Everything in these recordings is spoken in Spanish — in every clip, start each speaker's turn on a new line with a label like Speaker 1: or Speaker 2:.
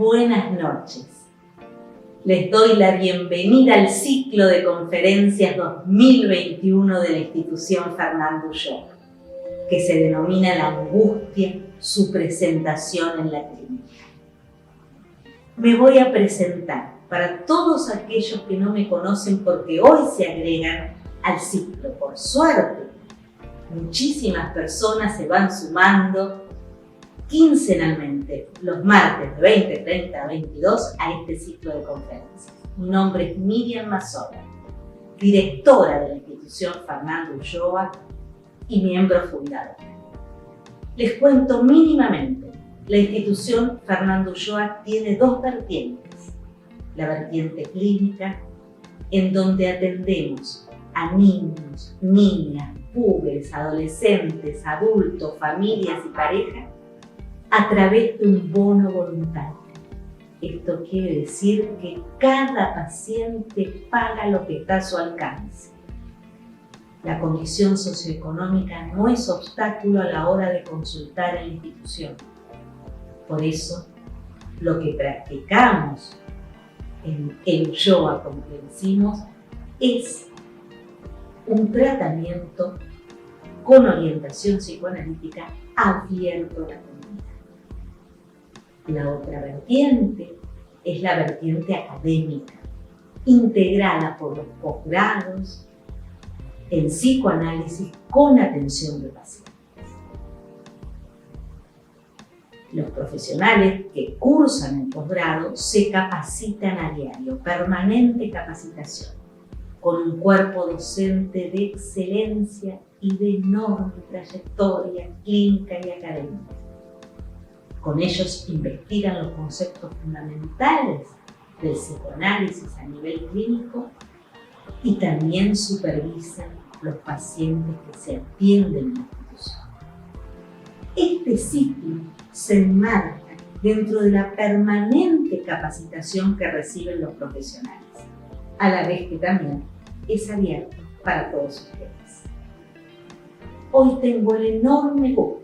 Speaker 1: Buenas noches. Les doy la bienvenida al ciclo de conferencias 2021 de la institución Fernando Ulloa, que se denomina La angustia, su presentación en la clínica. Me voy a presentar para todos aquellos que no me conocen porque hoy se agregan al ciclo. Por suerte, muchísimas personas se van sumando quincenalmente, los martes de 20:30 a 22, a este ciclo de conferencias. Mi nombre es Miriam Mazzola, directora de la institución Fernando Ulloa y miembro fundador. Les cuento mínimamente, la institución Fernando Ulloa tiene dos vertientes. La vertiente clínica, en donde atendemos a niños, niñas, púberes, adolescentes, adultos, familias y parejas a través de un bono voluntario. Esto quiere decir que cada paciente paga lo que está a su alcance. La condición socioeconómica no es obstáculo a la hora de consultar en la institución. Por eso, lo que practicamos en el Ulloa, como le decimos, es un tratamiento con orientación psicoanalítica abierto a la comunidad. La otra vertiente es la vertiente académica, integrada por los posgrados en psicoanálisis con atención de pacientes. Los profesionales que cursan el posgrado se capacitan a diario, permanente capacitación, con un cuerpo docente de excelencia y de enorme trayectoria clínica y académica. Con ellos investigan los conceptos fundamentales del psicoanálisis a nivel clínico y también supervisan los pacientes que se atienden en la institución. Este ciclo se enmarca dentro de la permanente capacitación que reciben los profesionales, a la vez que también es abierto para todos ustedes. Hoy tengo el enorme gusto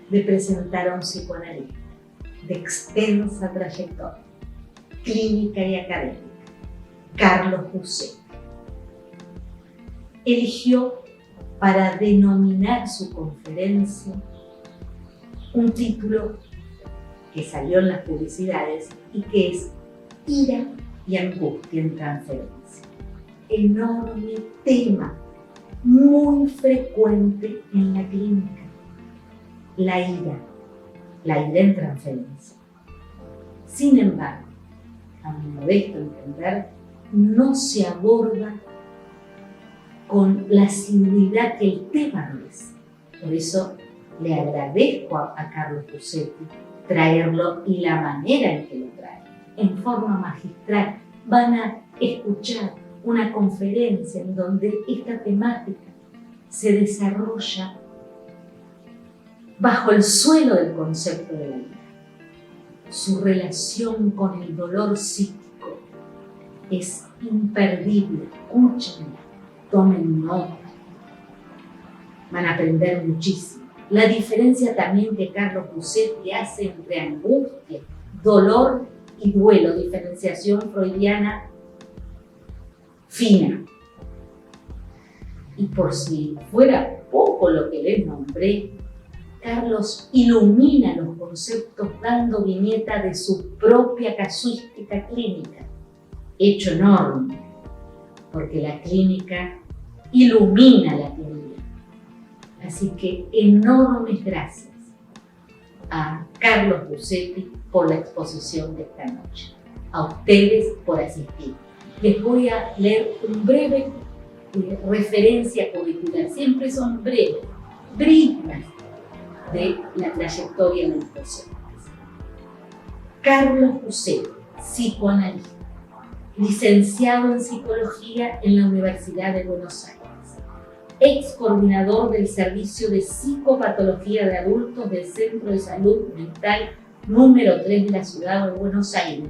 Speaker 1: de presentar a un psicoanalista de extensa trayectoria clínica y académica, Carlos Busetti. Eligió para denominar su conferencia un título que salió en las publicidades y que es Ira y angustia en transferencia. Enorme tema, muy frecuente en la clínica. La ira en transferencia. Sin embargo, a mi modesto entender, no se aborda con la asiduidad que el tema merece. Por eso le agradezco a Carlos Busetti traerlo y la manera en que lo trae. En forma magistral van a escuchar una conferencia en donde esta temática se desarrolla bajo el suelo del concepto de la ira. Su relación con el dolor psíquico es imperdible. Escúchenla, tomen nota. Van a aprender muchísimo. La diferencia también que Carlos Busetti hace entre angustia, dolor y duelo, diferenciación freudiana fina. Y por si fuera poco lo que les nombré, Carlos ilumina los conceptos dando viñeta de su propia casuística clínica, hecho enorme, porque la clínica ilumina la teoría. Así que enormes gracias a Carlos Busetti por la exposición de esta noche, a ustedes por asistir. Les voy a leer un breve referencia curricular, siempre son breves, bridas de la trayectoria de los docentes. Carlos Busetti, psicoanalista, licenciado en psicología en la Universidad de Buenos Aires, ex coordinador del Servicio de Psicopatología de Adultos del Centro de Salud Mental número 3 de la Ciudad de Buenos Aires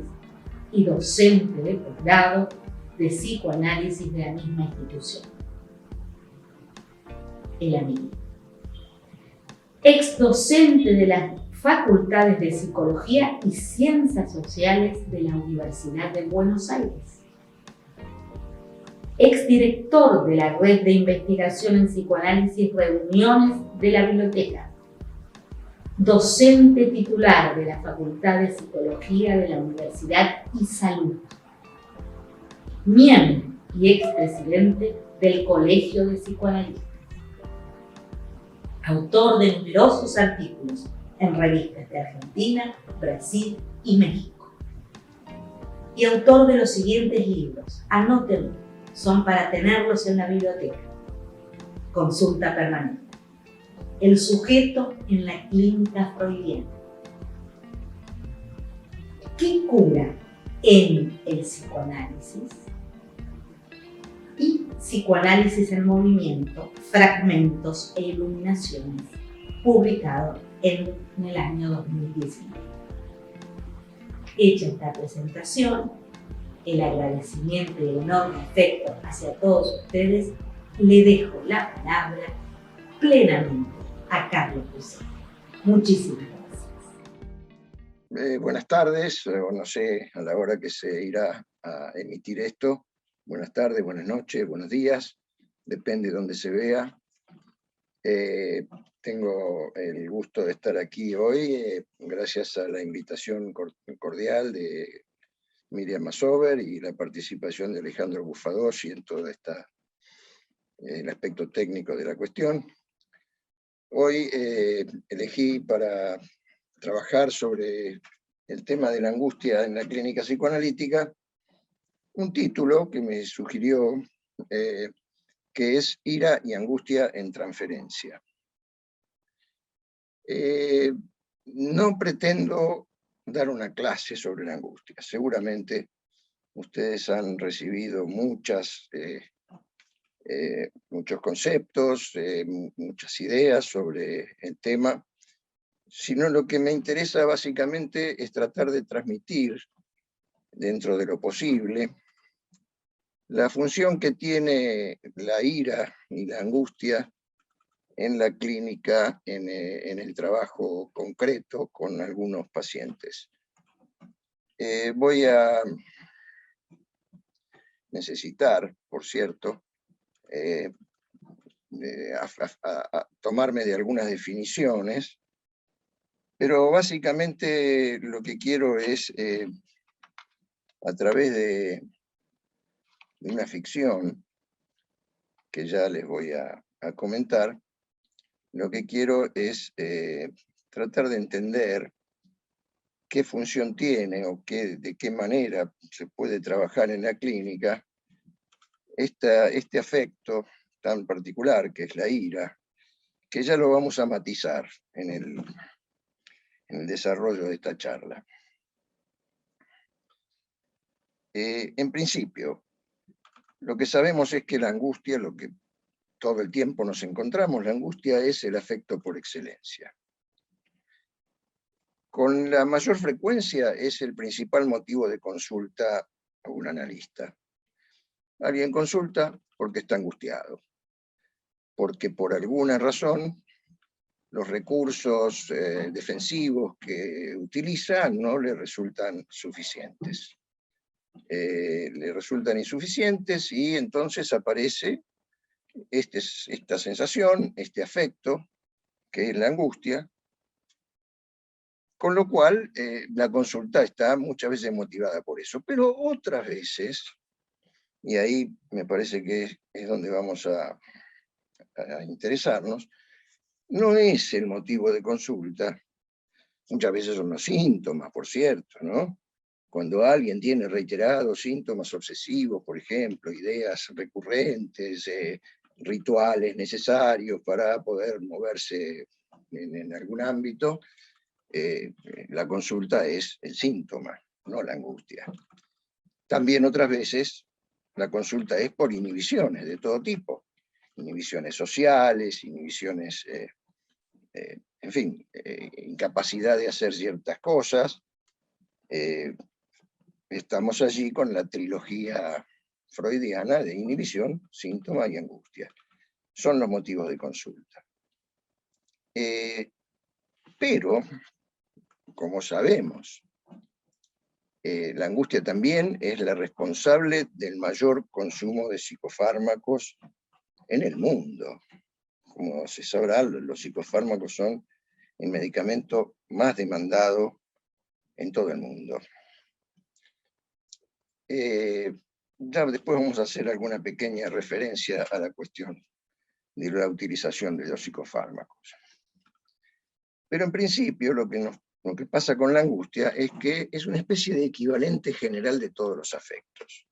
Speaker 1: y docente de posgrado de psicoanálisis de la misma institución. El amigo. Ex docente de la Facultades de Psicología y Ciencias Sociales de la Universidad de Buenos Aires. Exdirector de la Red de Investigación en Psicoanálisis Reuniones de la Biblioteca. Docente titular de la Facultad de Psicología de la Universidad y Salud. Miembro y expresidente del Colegio de Psicoanalistas. Autor de numerosos artículos en revistas de Argentina, Brasil y México. Y autor de los siguientes libros. Anótenlo, son para tenerlos en la biblioteca. Consulta permanente. El sujeto en la clínica freudiana. ¿Qué cura en el psicoanálisis? Y Psicoanálisis en Movimiento, Fragmentos e Iluminaciones, publicado en el año 2019. Hecha esta presentación, el agradecimiento y el enorme afecto hacia todos ustedes, le dejo la palabra plenamente a Carlos Lucero. Muchísimas gracias.
Speaker 2: Buenas tardes, o no sé a la hora que se irá a emitir esto. Buenas tardes, buenas noches, buenos días, depende de dónde se vea. Tengo el gusto de estar aquí hoy, gracias a la invitación cordial de Miriam Masover y la participación de Alejandro Buffadosi en todo el aspecto técnico de la cuestión. Hoy elegí para trabajar sobre el tema de la angustia en la clínica psicoanalítica un título que me sugirió, que es Ira y angustia en transferencia. No pretendo dar una clase sobre la angustia. Seguramente ustedes han recibido muchos conceptos, muchas ideas sobre el tema, sino lo que me interesa básicamente es tratar de transmitir, dentro de lo posible, la función que tiene la ira y la angustia en la clínica, en el trabajo concreto con algunos pacientes. Voy a necesitar, por cierto, a tomarme de algunas definiciones, pero básicamente lo que quiero es, a través de una ficción que ya les voy a comentar, lo que quiero es tratar de entender qué función tiene o de qué manera se puede trabajar en la clínica este afecto tan particular que es la ira, que ya lo vamos a matizar en el desarrollo de esta charla. En principio, lo que sabemos es que la angustia, lo que todo el tiempo nos encontramos, la angustia es el afecto por excelencia. Con la mayor frecuencia es el principal motivo de consulta a un analista. Alguien consulta porque está angustiado, porque por alguna razón los recursos defensivos que utiliza no le resultan suficientes. Le resultan insuficientes y entonces aparece esta sensación, este afecto, que es la angustia, con lo cual la consulta está muchas veces motivada por eso, pero otras veces, y ahí me parece que es donde vamos a interesarnos, no es el motivo de consulta, muchas veces son los síntomas, por cierto, ¿no? Cuando alguien tiene reiterados síntomas obsesivos, por ejemplo, ideas recurrentes, rituales necesarios para poder moverse en algún ámbito, la consulta es el síntoma, no la angustia. También otras veces la consulta es por inhibiciones de todo tipo, inhibiciones sociales, inhibiciones, en fin, incapacidad de hacer ciertas cosas. Estamos allí con la trilogía freudiana de inhibición, síntoma y angustia. Son los motivos de consulta. Pero como sabemos, la angustia también es la responsable del mayor consumo de psicofármacos en el mundo. Como se sabrá, los psicofármacos son el medicamento más demandado en todo el mundo. Ya después vamos a hacer alguna pequeña referencia a la cuestión de la utilización de los psicofármacos. Pero en principio lo que pasa con la angustia es que es una especie de equivalente general de todos los afectos.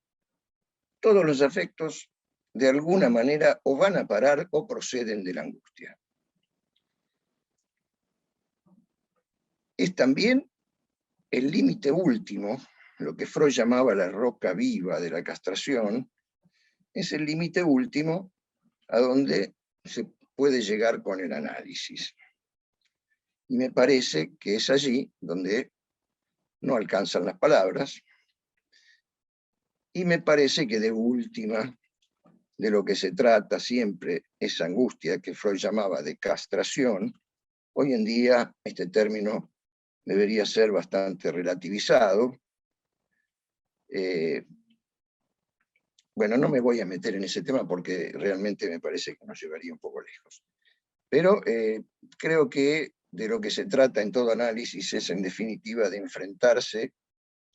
Speaker 2: Todos los afectos de alguna manera o van a parar o proceden de la angustia. Es también el límite último, lo que Freud llamaba la roca viva de la castración, es el límite último a donde se puede llegar con el análisis. Y me parece que es allí donde no alcanzan las palabras, y me parece que de última, de lo que se trata siempre, esa angustia que Freud llamaba de castración, hoy en día este término debería ser bastante relativizado. Bueno, no me voy a meter en ese tema porque realmente me parece que nos llevaría un poco lejos. Pero creo que de lo que se trata en todo análisis es, en definitiva, de enfrentarse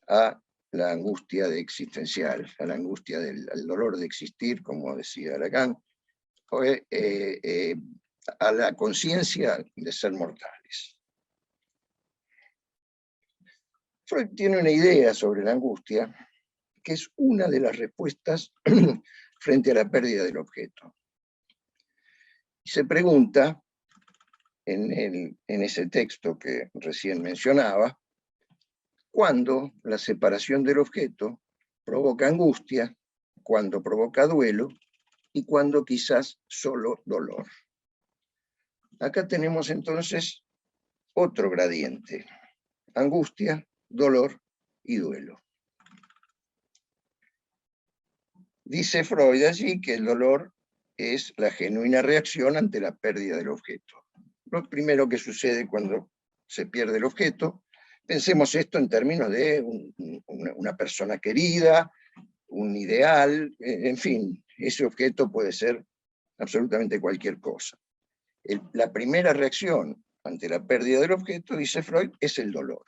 Speaker 2: a la angustia existencial, a la angustia al dolor de existir, como decía Lacan, o, a la conciencia de ser mortales. Freud tiene una idea sobre la angustia, que es una de las respuestas frente a la pérdida del objeto. Y se pregunta, en ese texto que recién mencionaba, cuándo la separación del objeto provoca angustia, cuándo provoca duelo y cuándo quizás solo dolor. Acá tenemos entonces otro gradiente: angustia, dolor y duelo. Dice Freud allí que el dolor es la genuina reacción ante la pérdida del objeto. Lo primero que sucede cuando se pierde el objeto, pensemos esto en términos de una persona querida, un ideal, en fin, ese objeto puede ser absolutamente cualquier cosa. La primera reacción ante la pérdida del objeto, dice Freud, es el dolor.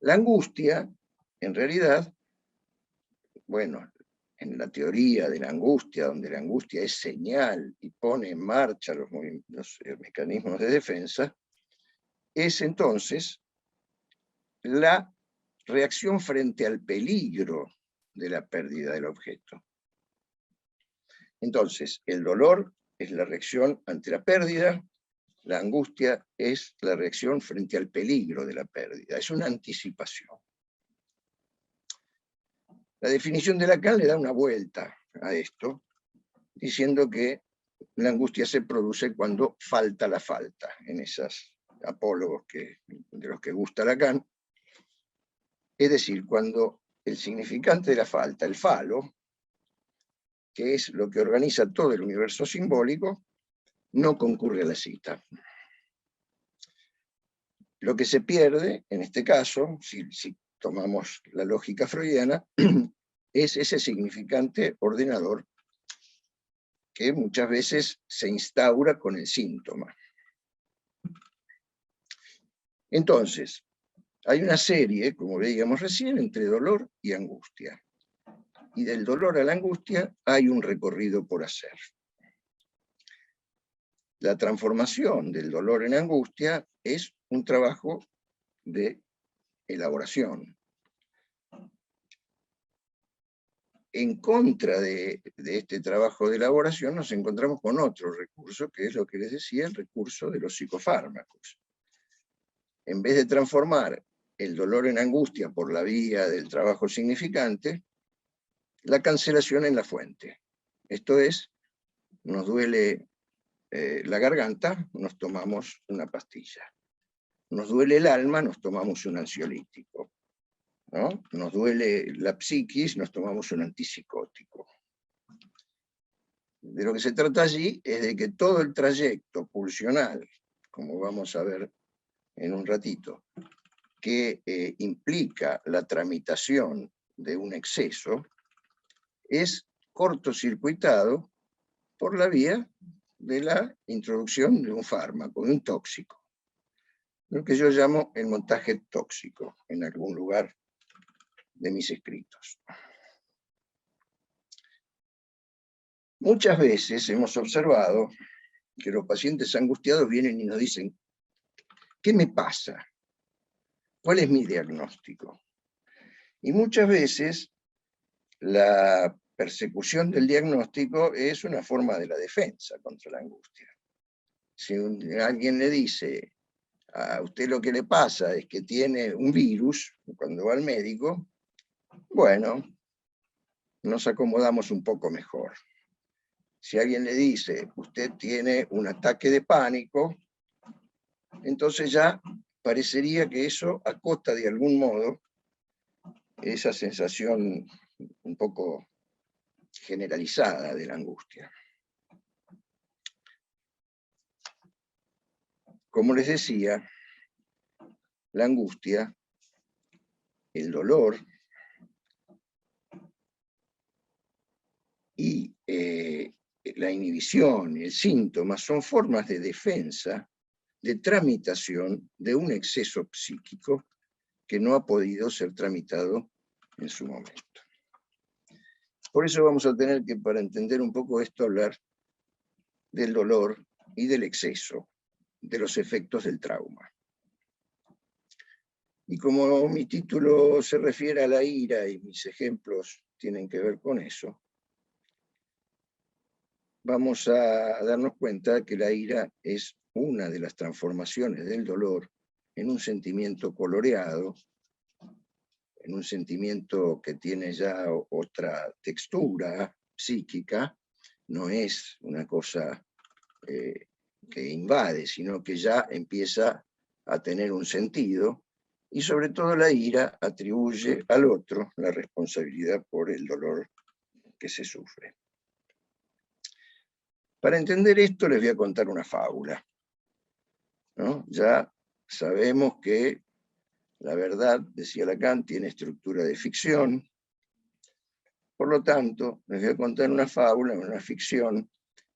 Speaker 2: La angustia, en realidad, bueno, en la teoría de la angustia, donde la angustia es señal y pone en marcha los mecanismos de defensa, es entonces la reacción frente al peligro de la pérdida del objeto. Entonces, el dolor es la reacción ante la pérdida, la angustia es la reacción frente al peligro de la pérdida, es una anticipación. La definición de Lacan le da una vuelta a esto, diciendo que la angustia se produce cuando falta la falta, en esos apólogos de los que gusta Lacan, es decir, cuando el significante de la falta, el falo, que es lo que organiza todo el universo simbólico, no concurre a la cita. Lo que se pierde, en este caso, si tomamos la lógica freudiana, es ese significante ordenador que muchas veces se instaura con el síntoma. Entonces, hay una serie, como veíamos recién, entre dolor y angustia. Y del dolor a la angustia hay un recorrido por hacer. La transformación del dolor en angustia es un trabajo de elaboración. En contra de este trabajo de elaboración nos encontramos con otro recurso, que es lo que les decía, el recurso de los psicofármacos. En vez de transformar el dolor en angustia por la vía del trabajo significante, la cancelación en la fuente. Esto es, nos duele la garganta, nos tomamos una pastilla. Nos duele el alma, nos tomamos un ansiolítico. ¿No? Nos duele la psiquis, nos tomamos un antipsicótico. De lo que se trata allí es de que todo el trayecto pulsional, como vamos a ver en un ratito, que implica la tramitación de un exceso, es cortocircuitado por la vía de la introducción de un fármaco, de un tóxico, lo que yo llamo el montaje tóxico en algún lugar de mis escritos. Muchas veces hemos observado que los pacientes angustiados vienen y nos dicen, ¿qué me pasa? ¿Cuál es mi diagnóstico? Y muchas veces la persecución del diagnóstico es una forma de la defensa contra la angustia. Si alguien le dice, a usted lo que le pasa es que tiene un virus, cuando va al médico, bueno, nos acomodamos un poco mejor. Si alguien le dice, usted tiene un ataque de pánico, entonces ya parecería que eso acota de algún modo esa sensación un poco generalizada de la angustia. Como les decía, la angustia, el dolor y la inhibición y el síntoma son formas de defensa, de tramitación de un exceso psíquico que no ha podido ser tramitado en su momento. Por eso vamos a tener que, para entender un poco esto, hablar del dolor y del exceso, de los efectos del trauma. Y como mi título se refiere a la ira y mis ejemplos tienen que ver con eso, vamos a darnos cuenta que la ira es una de las transformaciones del dolor en un sentimiento coloreado, en un sentimiento que tiene ya otra textura psíquica, no es una cosa que invade, sino que ya empieza a tener un sentido, y sobre todo la ira atribuye al otro la responsabilidad por el dolor que se sufre. Para entender esto les voy a contar una fábula, ¿no? Ya sabemos que la verdad, decía Lacan, tiene estructura de ficción, por lo tanto, les voy a contar una fábula, una ficción,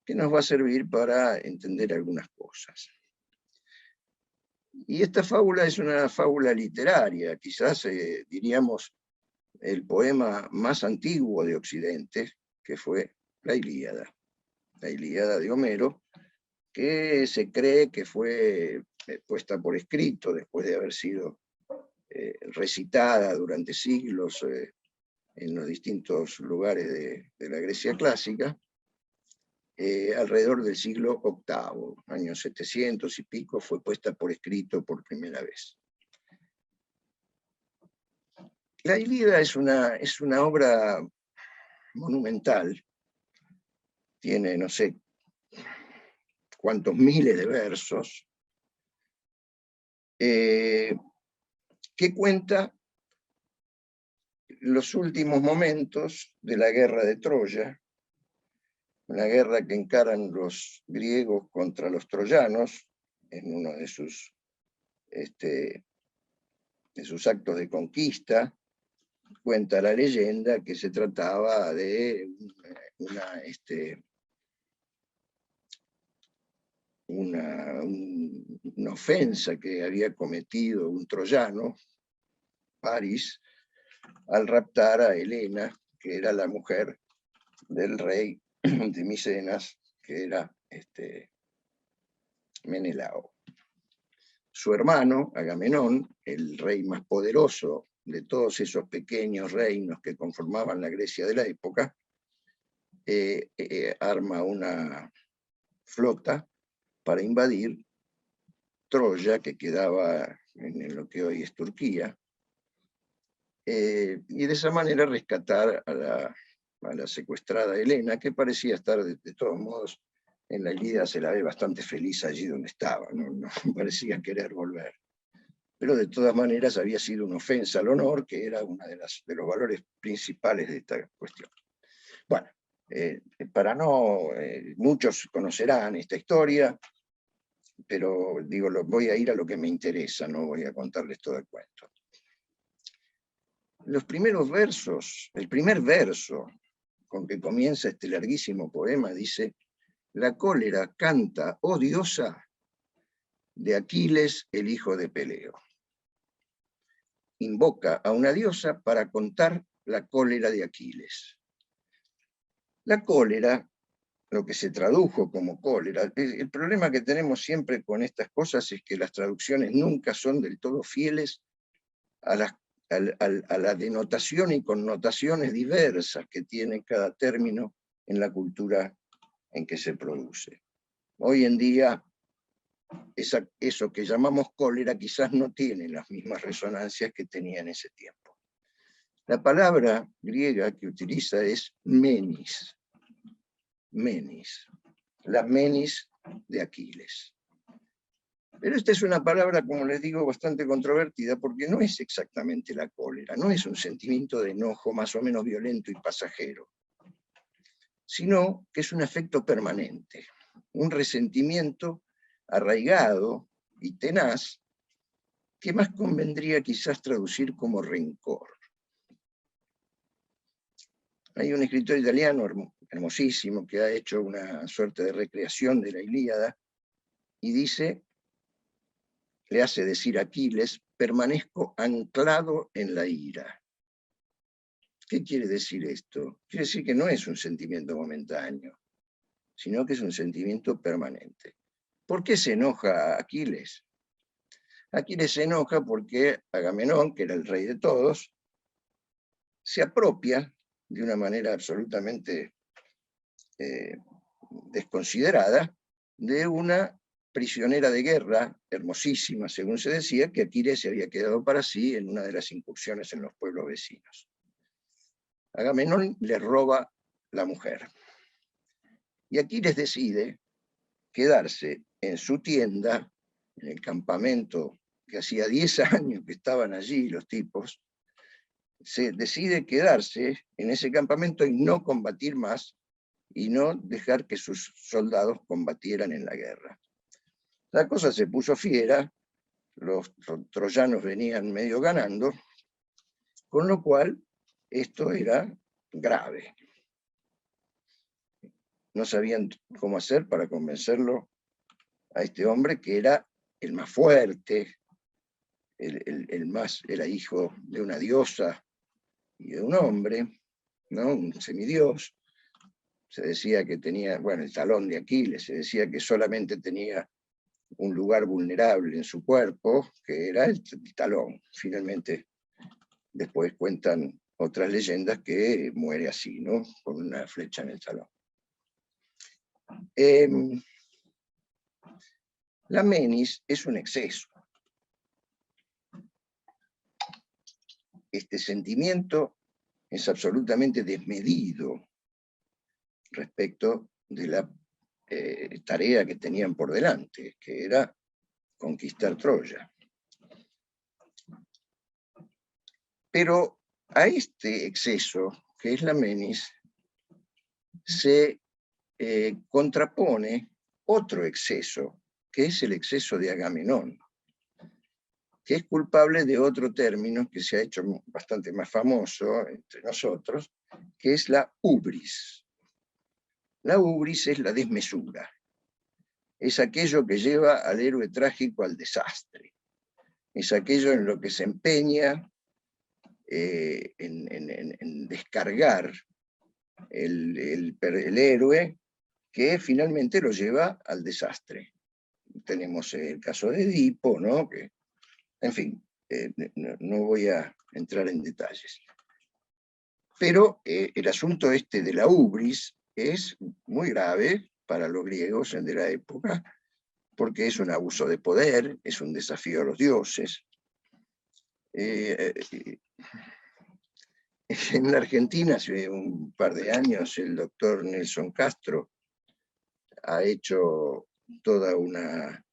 Speaker 2: que nos va a servir para entender algunas cosas. Y esta fábula es una fábula literaria, quizás diríamos el poema más antiguo de Occidente, que fue la Ilíada de Homero, que se cree que fue puesta por escrito después de haber sido recitada durante siglos en los distintos lugares de la Grecia clásica, alrededor del siglo VIII, años 700 y pico, fue puesta por escrito por primera vez. La Ilíada es una obra monumental, tiene no sé cuántos miles de versos, que cuenta los últimos momentos de la guerra de Troya, una guerra que encaran los griegos contra los troyanos en uno de sus actos de conquista. Cuenta la leyenda que se trataba de una ofensa que había cometido un troyano, París, al raptar a Helena, que era la mujer del rey de Micenas, que era Menelao. Su hermano, Agamenón, el rey más poderoso de todos esos pequeños reinos que conformaban la Grecia de la época, arma una flota para invadir Troya, que quedaba en lo que hoy es Turquía, y de esa manera rescatar a la secuestrada Helena, que parecía estar de todos modos en la Ilíada. Se la ve bastante feliz allí donde estaba, no parecía querer volver. Pero de todas maneras había sido una ofensa al honor, que era uno de los valores principales de esta cuestión. Bueno, muchos conocerán esta historia. pero digo, voy a ir a lo que me interesa, no voy a contarles todo el cuento. Los primeros versos, el primer verso con que comienza este larguísimo poema dice: la cólera canta, oh diosa, de Aquiles, el hijo de Peleo. Invoca a una diosa para contar la cólera de Aquiles. La cólera, lo que se tradujo como cólera, el problema que tenemos siempre con estas cosas es que las traducciones nunca son del todo fieles a la denotación y connotaciones diversas que tiene cada término en la cultura en que se produce. Hoy en día, eso que llamamos cólera quizás no tiene las mismas resonancias que tenía en ese tiempo. La palabra griega que utiliza es menis, menis, la menis de Aquiles. Pero esta es una palabra, como les digo, bastante controvertida, porque no es exactamente la cólera, no es un sentimiento de enojo más o menos violento y pasajero, sino que es un afecto permanente, un resentimiento arraigado y tenaz, que más convendría quizás traducir como rencor. Hay un escritor italiano hermosísimo que ha hecho una suerte de recreación de la Ilíada y dice, le hace decir a Aquiles: permanezco anclado en la ira. ¿Qué quiere decir esto? Quiere decir que no es un sentimiento momentáneo, sino que es un sentimiento permanente. ¿Por qué se enoja Aquiles? Aquiles se enoja porque Agamenón, que era el rey de todos, se apropia de una manera absolutamente desconsiderada de una prisionera de guerra, hermosísima, según se decía, que Aquiles se había quedado para sí en una de las incursiones en los pueblos vecinos. Agamenón le roba la mujer. Y Aquiles decide quedarse en su tienda, en el campamento que hacía 10 años que estaban allí los tipos, se decide quedarse en ese campamento y no combatir más, y no dejar que sus soldados combatieran en la guerra. La cosa se puso fiera, los troyanos venían medio ganando, con lo cual esto era grave. No sabían cómo hacer para convencerlo a este hombre, que era el más fuerte, era hijo de una diosa y de un hombre, ¿no? Un semidios. Se decía que tenía, bueno, el talón de Aquiles, se decía que solamente tenía un lugar vulnerable en su cuerpo, que era el talón. Finalmente, después cuentan otras leyendas que muere así, ¿no? Con una flecha en el talón. La menis es un exceso. Este sentimiento es absolutamente desmedido respecto de la tarea que tenían por delante, que era conquistar Troya. Pero a este exceso, que es la menis, se contrapone otro exceso, que es el exceso de Agamenón, que es culpable de otro término que se ha hecho bastante más famoso entre nosotros, que es la ubris. La ubris es la desmesura, es aquello que lleva al héroe trágico al desastre, es aquello en lo que se empeña en descargar el héroe, que finalmente lo lleva al desastre. Tenemos el caso de Edipo, ¿no? Que, en fin, no voy a entrar en detalles. Pero el asunto este de la ubris es muy grave para los griegos de la época, porque es un abuso de poder, es un desafío a los dioses. En la Argentina, hace un par de años, el doctor Nelson Castro ha hecho toda una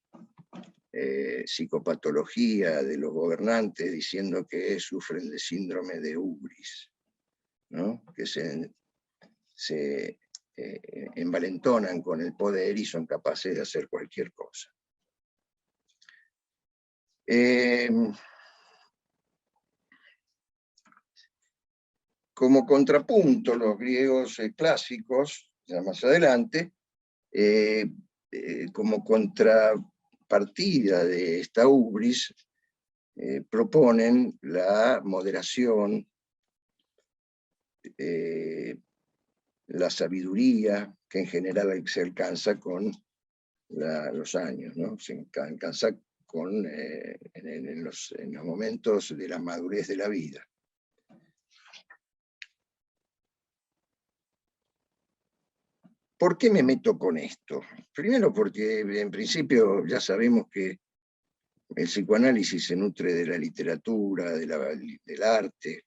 Speaker 2: psicopatología de los gobernantes, diciendo que sufren de síndrome de ubris, ¿no? Que se envalentonan con el poder y son capaces de hacer cualquier cosa. Como contrapunto, los griegos clásicos, ya más adelante, como contrapartida de esta ubris, proponen la moderación, la sabiduría, que en general se alcanza con los años, ¿no? Se alcanza en los momentos de la madurez de la vida. ¿Por qué me meto con esto? Primero porque en principio ya sabemos que el psicoanálisis se nutre de la literatura, del arte.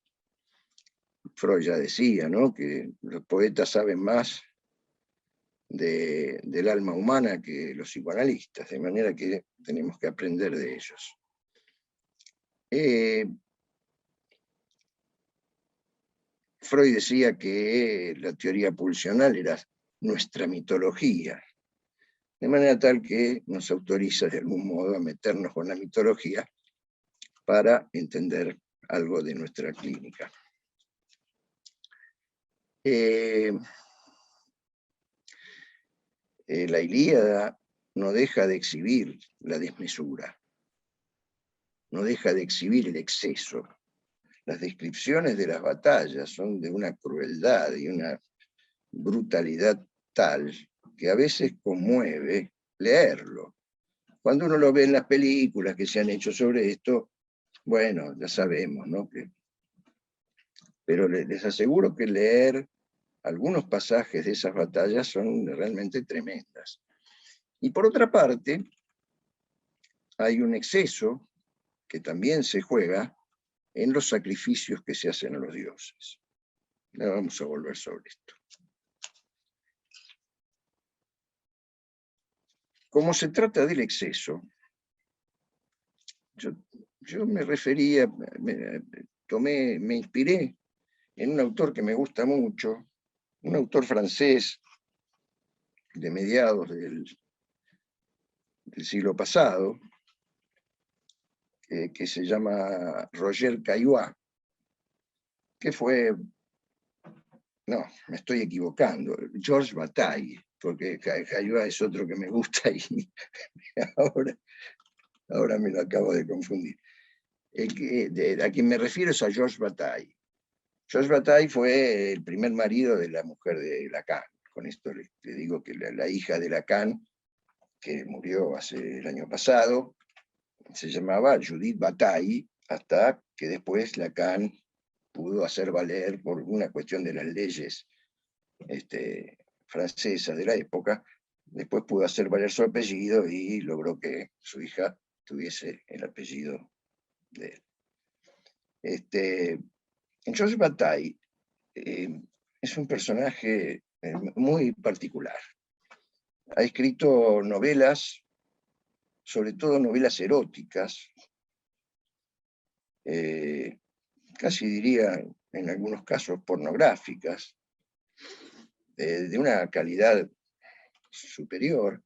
Speaker 2: Freud ya decía, ¿no?, que los poetas saben más del alma humana que los psicoanalistas, de manera que tenemos que aprender de ellos. Freud decía que la teoría pulsional era nuestra mitología, de manera tal que nos autoriza de algún modo a meternos con la mitología para entender algo de nuestra clínica. La Ilíada no deja de exhibir la desmesura, no deja de exhibir el exceso. Las descripciones de las batallas son de una crueldad y una brutalidad tal que a veces conmueve leerlo. Cuando uno lo ve en las películas que se han hecho sobre esto, bueno, ya sabemos, ¿no? Pero les aseguro que leer algunos pasajes de esas batallas son realmente tremendas. Y por otra parte, hay un exceso que también se juega en los sacrificios que se hacen a los dioses. Ya vamos a volver sobre esto. Como se trata del exceso, yo me refería, me inspiré en un autor que me gusta mucho, un autor francés de mediados del siglo pasado, que se llama Roger Caillois, que fue, no, me estoy equivocando, Georges Bataille, porque Caillois es otro que me gusta y ahora me lo acabo de confundir. A quien me refiero es a Georges Bataille. Georges Bataille fue el primer marido de la mujer de Lacan. Con esto le digo que la hija de Lacan, que murió el año pasado, se llamaba Judith Bataille, hasta que después Lacan pudo hacer valer, por una cuestión de las leyes francesas de la época, después pudo hacer valer su apellido y logró que su hija tuviese el apellido de él. Georges Bataille es un personaje muy particular. Ha escrito novelas, sobre todo novelas eróticas, casi diría en algunos casos pornográficas, de una calidad superior.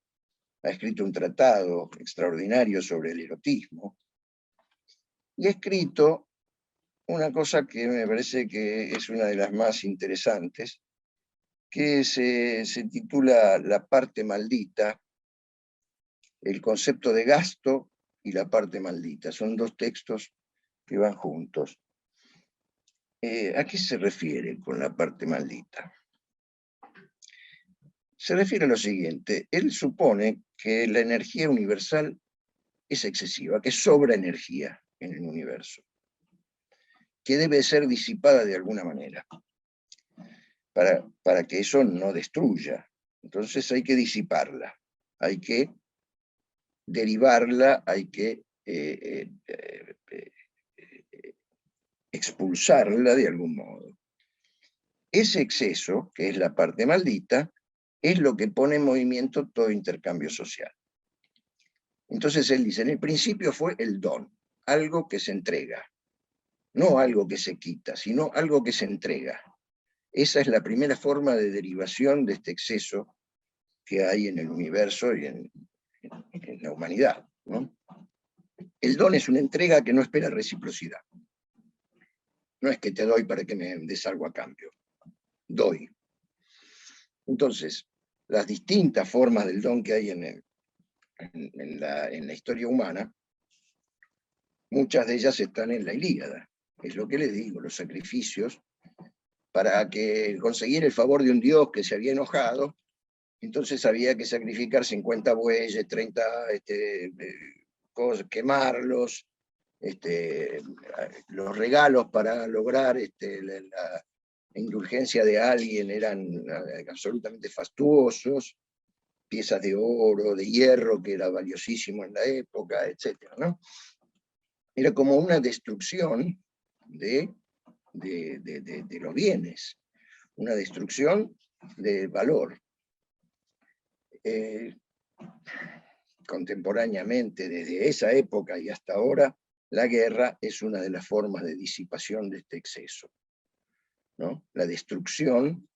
Speaker 2: Ha escrito un tratado extraordinario sobre el erotismo, y ha escrito una cosa que me parece que es una de las más interesantes, que se titula La parte maldita, el concepto de gasto y la parte maldita. Son dos textos que van juntos. ¿A qué se refiere con la parte maldita? Se refiere a lo siguiente: él supone que la energía universal es excesiva, que sobra energía en el universo, que debe ser disipada de alguna manera, para que eso no destruya. Entonces hay que disiparla, hay que derivarla, hay que expulsarla de algún modo. Ese exceso, que es la parte maldita, es lo que pone en movimiento todo intercambio social. Entonces él dice, en el principio fue el don, algo que se entrega, no algo que se quita, sino algo que se entrega. Esa es la primera forma de derivación de este exceso que hay en el universo y en la humanidad, ¿no? el don es una entrega que no espera reciprocidad. No es que te doy para que me des algo a cambio. Doy. Entonces, las distintas formas del don que hay en la historia humana, muchas de ellas están en la Ilíada. Es lo que les digo, los sacrificios para conseguir el favor de un dios que se había enojado. Entonces había que sacrificar 50 bueyes, 30 cosas, quemarlos, los regalos para lograr la indulgencia de alguien eran absolutamente fastuosos, piezas de oro, de hierro, que era valiosísimo en la época, etc., ¿no? Era como una destrucción de los bienes, una destrucción de valor. Contemporáneamente, desde esa época y hasta ahora, la guerra es una de las formas de disipación de este exceso, ¿no? La destrucción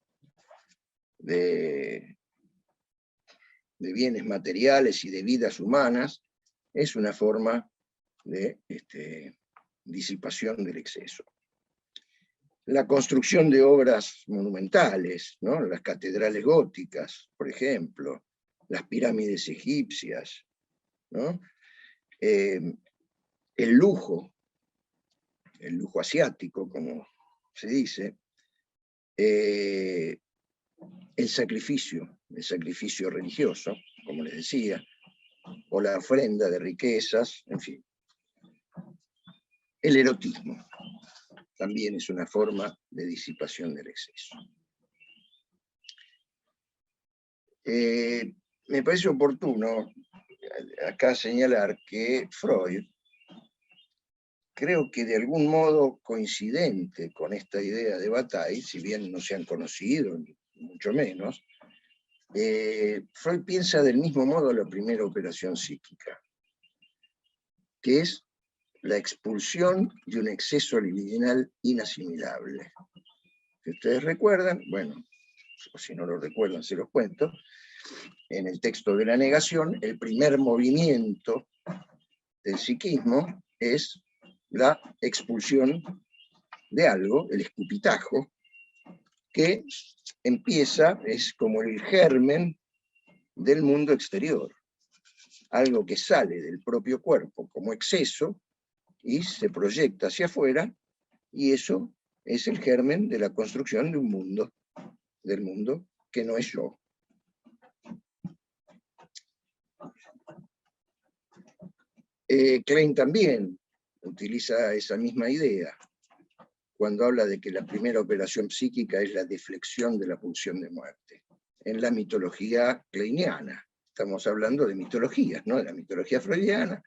Speaker 2: de bienes materiales y de vidas humanas es una forma de disipación del exceso. La construcción de obras monumentales, ¿no? Las catedrales góticas, por ejemplo, las pirámides egipcias, ¿no? El lujo asiático, como se dice, el sacrificio religioso, como les decía, o la ofrenda de riquezas, en fin. El erotismo también es una forma de disipación del exceso. Me parece oportuno acá señalar que Freud, creo que de algún modo coincidente con esta idea de Bataille, si bien no se han conocido, ni mucho menos, Freud piensa del mismo modo la primera operación psíquica, que es la expulsión de un exceso libidinal inasimilable. Si ustedes recuerdan, bueno, o si no lo recuerdan se los cuento, en el texto de la negación, el primer movimiento del psiquismo es la expulsión de algo, el escupitajo, que empieza, es como el germen del mundo exterior, algo que sale del propio cuerpo como exceso y se proyecta hacia afuera, y eso es el germen de la construcción de un mundo, del mundo que no es yo. Klein también utiliza esa misma idea cuando habla de que la primera operación psíquica es la deflexión de la pulsión de muerte. En la mitología kleiniana, estamos hablando de mitologías, ¿no? De la mitología freudiana,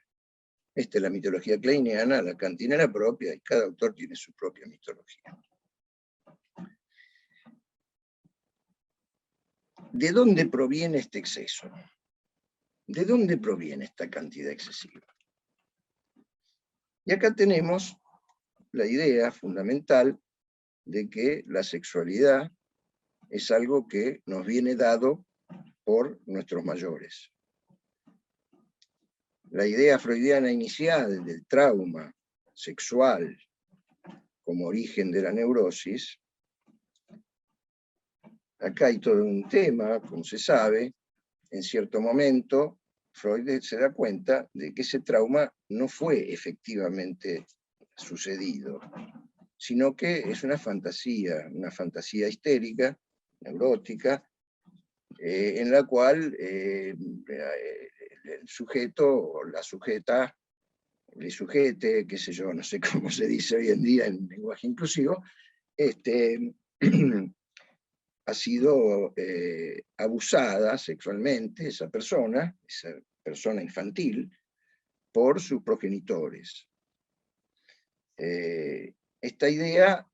Speaker 2: esta es la mitología kleiniana, la kantiana propia, y cada autor tiene su propia mitología. ¿De dónde proviene este exceso? ¿De dónde proviene esta cantidad excesiva? Y acá tenemos la idea fundamental de que la sexualidad es algo que nos viene dado por nuestros mayores. La idea freudiana inicial del trauma sexual como origen de la neurosis, acá hay todo un tema, como se sabe, en cierto momento Freud se da cuenta de que ese trauma no fue efectivamente sucedido, sino que es una fantasía histérica, neurótica, en la cual el sujeto o la sujeta, le sujete, qué sé yo, no sé cómo se dice hoy en día en lenguaje inclusivo, ha sido abusada sexualmente esa persona infantil, por sus progenitores. Esta idea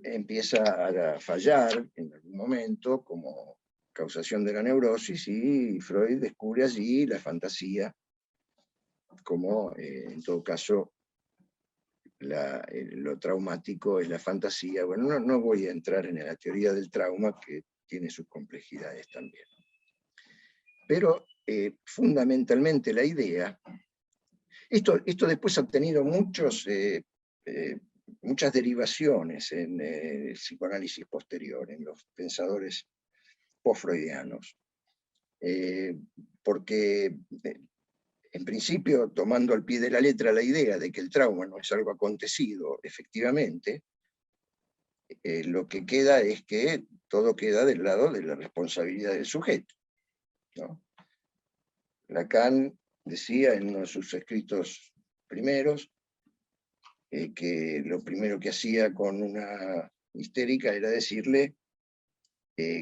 Speaker 2: empieza a fallar en algún momento como causación de la neurosis, y Freud descubre allí la fantasía como, en todo caso, lo traumático es la fantasía. Bueno, no voy a entrar en la teoría del trauma, que tiene sus complejidades también. Pero fundamentalmente la idea Esto después ha tenido muchas derivaciones en el psicoanálisis posterior, en los pensadores post-freudianos. Porque en principio, tomando al pie de la letra la idea de que el trauma no es algo acontecido efectivamente, lo que queda es que todo queda del lado de la responsabilidad del sujeto, ¿no? Lacan decía en uno de sus escritos primeros que lo primero que hacía con una histérica era decirle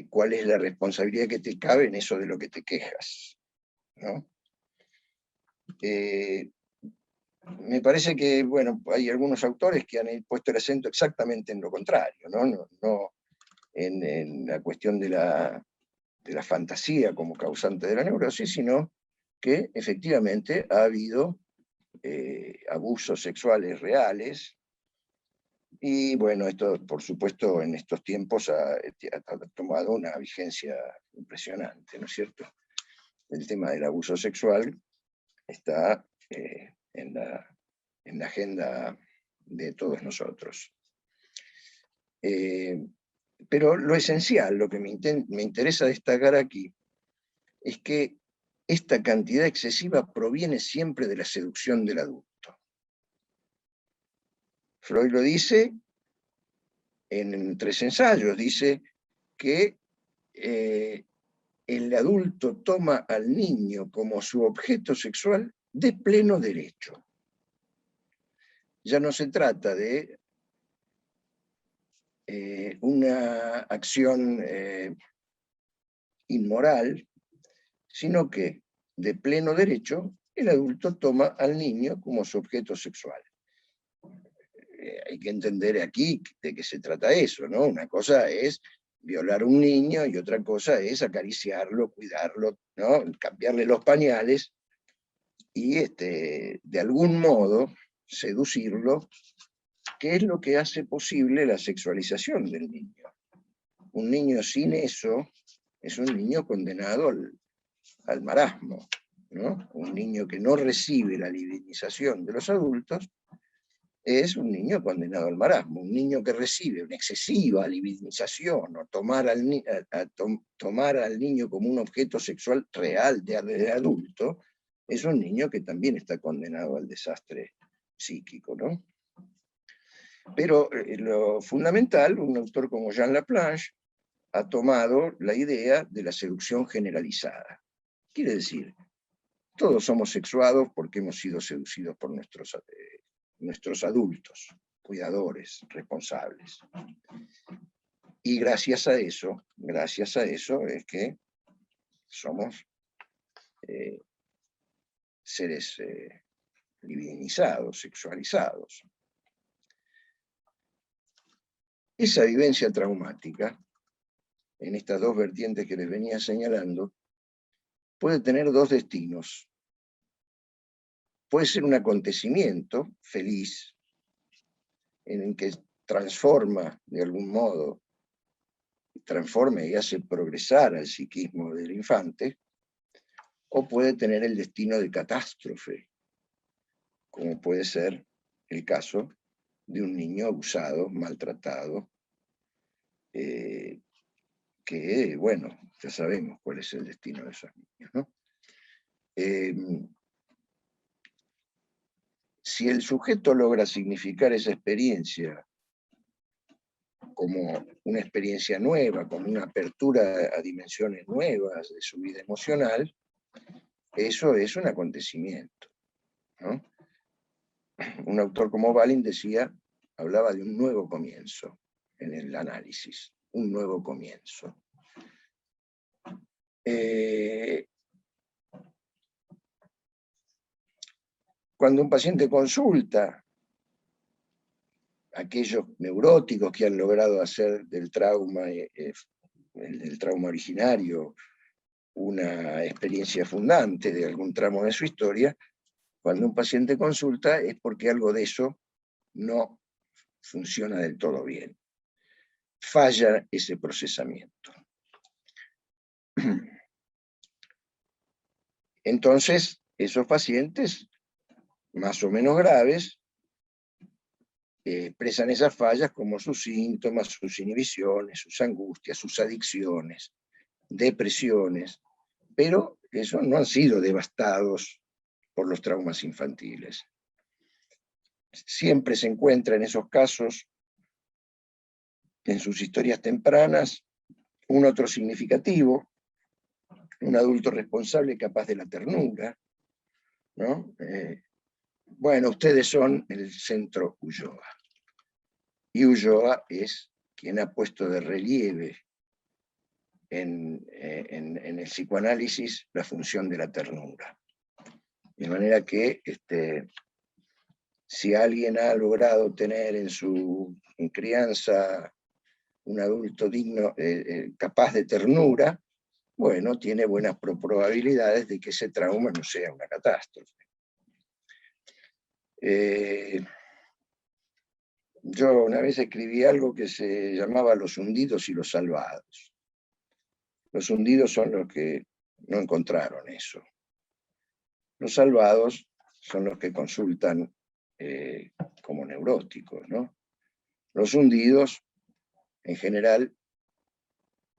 Speaker 2: cuál es la responsabilidad que te cabe en eso de lo que te quejas, ¿no? Me parece que, bueno, hay algunos autores que han puesto el acento exactamente en lo contrario, ¿no? No en la cuestión de la fantasía como causante de la neurosis, sino que efectivamente ha habido abusos sexuales reales, y bueno, esto por supuesto en estos tiempos ha tomado una vigencia impresionante, ¿no es cierto? El tema del abuso sexual está en la agenda de todos nosotros. Pero lo esencial, lo que me interesa destacar aquí, es que esta cantidad excesiva proviene siempre de la seducción del adulto. Freud lo dice en 3 ensayos, dice que el adulto toma al niño como su objeto sexual de pleno derecho. Ya no se trata de una acción inmoral, sino que de pleno derecho el adulto toma al niño como su objeto sexual. Hay que entender aquí de qué se trata eso, ¿no? Una cosa es violar a un niño y otra cosa es acariciarlo, cuidarlo, ¿no? Cambiarle los pañales y de algún modo seducirlo, que es lo que hace posible la sexualización del niño. Un niño sin eso es un niño condenado al marasmo, ¿no? Un niño que no recibe la libidinización de los adultos es un niño condenado al marasmo. Un niño que recibe una excesiva libidinización o tomar al niño como un objeto sexual real de adulto, es un niño que también está condenado al desastre psíquico, ¿no? Pero lo fundamental, un autor como Jean Laplanche ha tomado la idea de la seducción generalizada. Quiere decir, todos somos sexuados porque hemos sido seducidos por nuestros adultos, cuidadores, responsables. Y gracias a eso es que somos seres libidinizados, sexualizados. Esa vivencia traumática, en estas 2 vertientes que les venía señalando, puede tener 2 destinos. Puede ser un acontecimiento feliz, en el que transforma de algún modo, transforma y hace progresar al psiquismo del infante, o puede tener el destino de catástrofe, como puede ser el caso de un niño abusado, maltratado, que, bueno, ya sabemos cuál es el destino de esos niños, ¿no? Si el sujeto logra significar esa experiencia como una experiencia nueva, como una apertura a dimensiones nuevas de su vida emocional, eso es un acontecimiento, ¿no? Un autor como Balin hablaba de un nuevo comienzo en el análisis, un nuevo comienzo. Cuando un paciente consulta, aquellos neuróticos que han logrado hacer del trauma originario una experiencia fundante de algún tramo de su historia, cuando un paciente consulta es porque algo de eso no funciona del todo bien. Falla ese procesamiento. Entonces, esos pacientes más o menos graves, expresan esas fallas como sus síntomas, sus inhibiciones, sus angustias, sus adicciones, depresiones, pero esos no han sido devastados por los traumas infantiles. Siempre se encuentra en esos casos, en sus historias tempranas, un otro significativo, un adulto responsable capaz de la ternura, ¿no? Bueno, ustedes son el Centro Ulloa. Y Ulloa es quien ha puesto de relieve en el psicoanálisis la función de la ternura. De manera que si alguien ha logrado tener en su crianza un adulto digno, capaz de ternura, bueno, tiene buenas probabilidades de que ese trauma no sea una catástrofe. Yo una vez escribí algo que se llamaba Los hundidos y los salvados. Los hundidos son los que no encontraron eso. Los salvados son los que consultan como neuróticos, ¿no? Los hundidos, en general,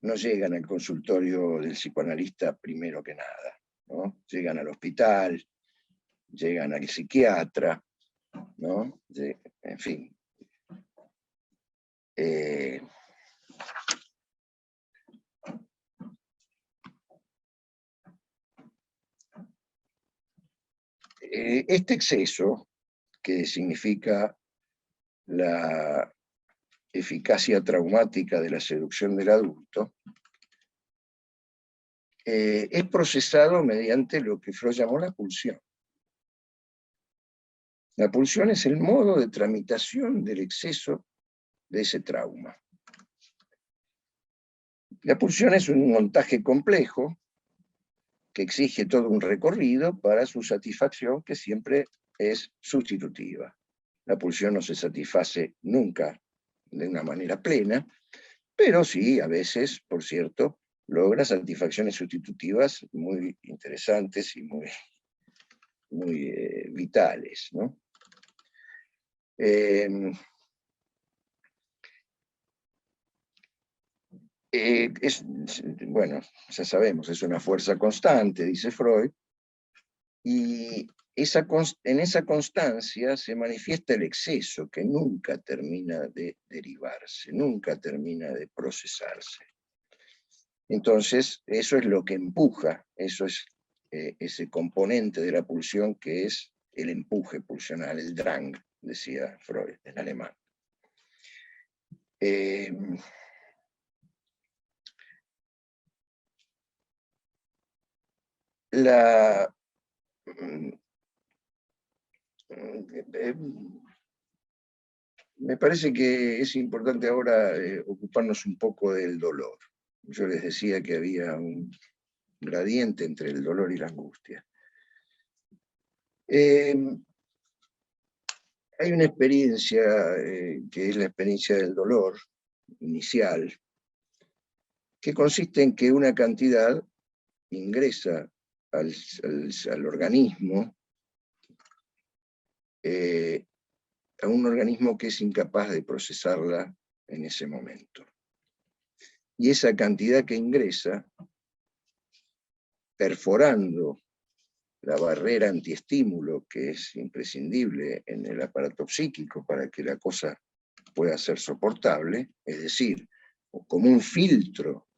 Speaker 2: no llegan al consultorio del psicoanalista primero que nada, ¿no? Llegan al hospital, llegan al psiquiatra, ¿no? En fin. Este exceso, que significa la eficacia traumática de la seducción del adulto, es procesado mediante lo que Freud llamó la pulsión. La pulsión es el modo de tramitación del exceso de ese trauma. La pulsión es un montaje complejo que exige todo un recorrido para su satisfacción, que siempre es sustitutiva. La pulsión no se satisface nunca de una manera plena, pero sí, a veces, por cierto, logra satisfacciones sustitutivas muy interesantes y muy vitales, ¿no? Bueno, ya sabemos, es una fuerza constante, dice Freud, y en esa constancia se manifiesta el exceso que nunca termina de derivarse, nunca termina de procesarse. Entonces, eso es lo que empuja, eso es ese componente de la pulsión que es el empuje pulsional, el Drang, decía Freud en alemán. Me parece que es importante ahora ocuparnos un poco del dolor. Yo les decía que había un gradiente entre el dolor y la angustia. Hay una experiencia que es la experiencia del dolor inicial, que consiste en que una cantidad ingresa al organismo, a un organismo que es incapaz de procesarla en ese momento. Y esa cantidad que ingresa, perforando la barrera antiestímulo que es imprescindible en el aparato psíquico para que la cosa pueda ser soportable, es decir, como un filtro,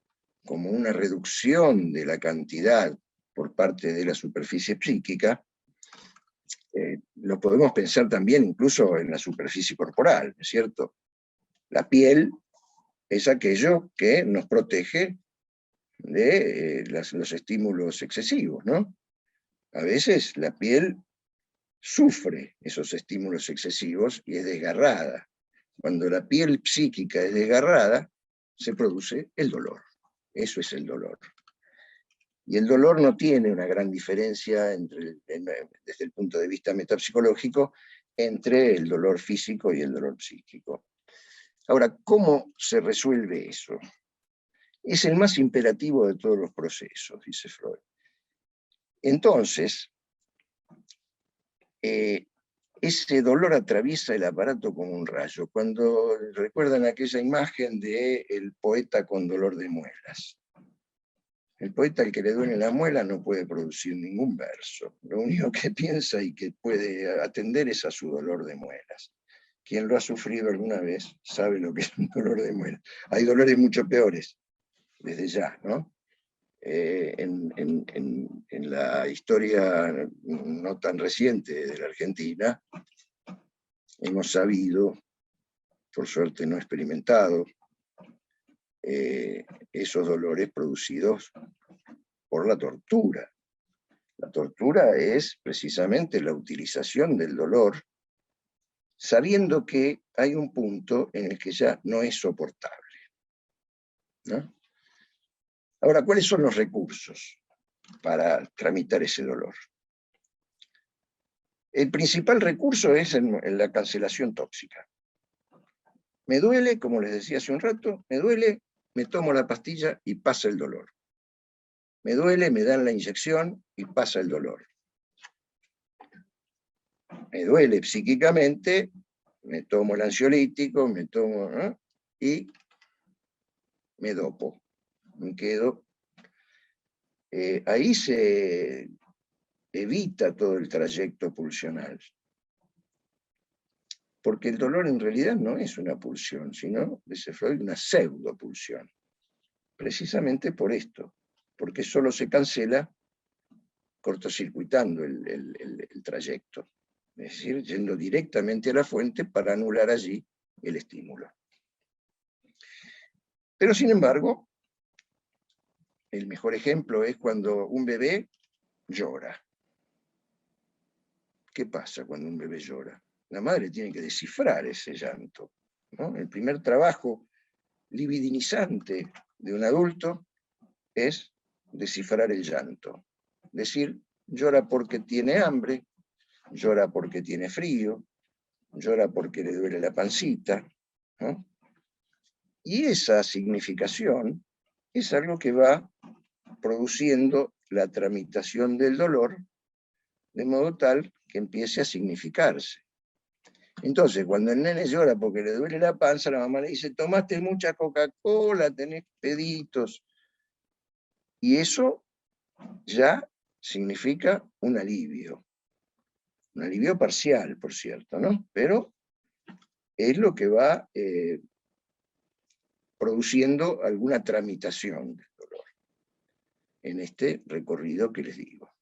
Speaker 2: como una reducción de la cantidad por parte de la superficie psíquica, lo podemos pensar también incluso en la superficie corporal, ¿no es cierto? La piel es aquello que nos protege de los estímulos excesivos, ¿no? A veces la piel sufre esos estímulos excesivos y es desgarrada. Cuando la piel psíquica es desgarrada, se produce el dolor. Eso es el dolor. Y el dolor no tiene una gran diferencia desde el punto de vista metapsicológico entre el dolor físico y el dolor psíquico. Ahora, ¿cómo se resuelve eso? Es el más imperativo de todos los procesos, dice Freud. Entonces, ese dolor atraviesa el aparato como un rayo. Cuando recuerdan aquella imagen del poeta con dolor de muelas. El poeta al que le duele la muela no puede producir ningún verso. Lo único que piensa y que puede atender es a su dolor de muelas. Quien lo ha sufrido alguna vez sabe lo que es un dolor de muelas. Hay dolores mucho peores, desde ya, ¿no? En la historia no tan reciente de la Argentina, hemos sabido, por suerte no experimentado, esos dolores producidos por la tortura. La tortura es precisamente la utilización del dolor, sabiendo que hay un punto en el que ya no es soportable, ¿no? Ahora, ¿cuáles son los recursos para tramitar ese dolor? El principal recurso es en la cancelación tóxica. Me duele, como les decía hace un rato, me duele, me tomo la pastilla y pasa el dolor. Me duele, me dan la inyección y pasa el dolor. Me duele psíquicamente, me tomo el ansiolítico, me tomo, ¿no? Y me dopo. Me quedo. Ahí se evita todo el trayecto pulsional. Porque el dolor en realidad no es una pulsión, sino, dice Freud, una pseudopulsión. Precisamente por esto, porque solo se cancela cortocircuitando el trayecto, es decir, yendo directamente a la fuente para anular allí el estímulo. Pero sin embargo, el mejor ejemplo es cuando un bebé llora. ¿Qué pasa cuando un bebé llora? La madre tiene que descifrar ese llanto, ¿no? El primer trabajo libidinizante de un adulto es descifrar el llanto. Decir, llora porque tiene hambre, llora porque tiene frío, llora porque le duele la pancita, ¿no? Y esa significación es algo que va produciendo la tramitación del dolor de modo tal que empiece a significarse. Entonces, cuando el nene llora porque le duele la panza, la mamá le dice, tomaste mucha Coca-Cola, tenés peditos. Y eso ya significa un alivio parcial, por cierto, ¿no? Pero es lo que va produciendo alguna tramitación del dolor en este recorrido que les digo.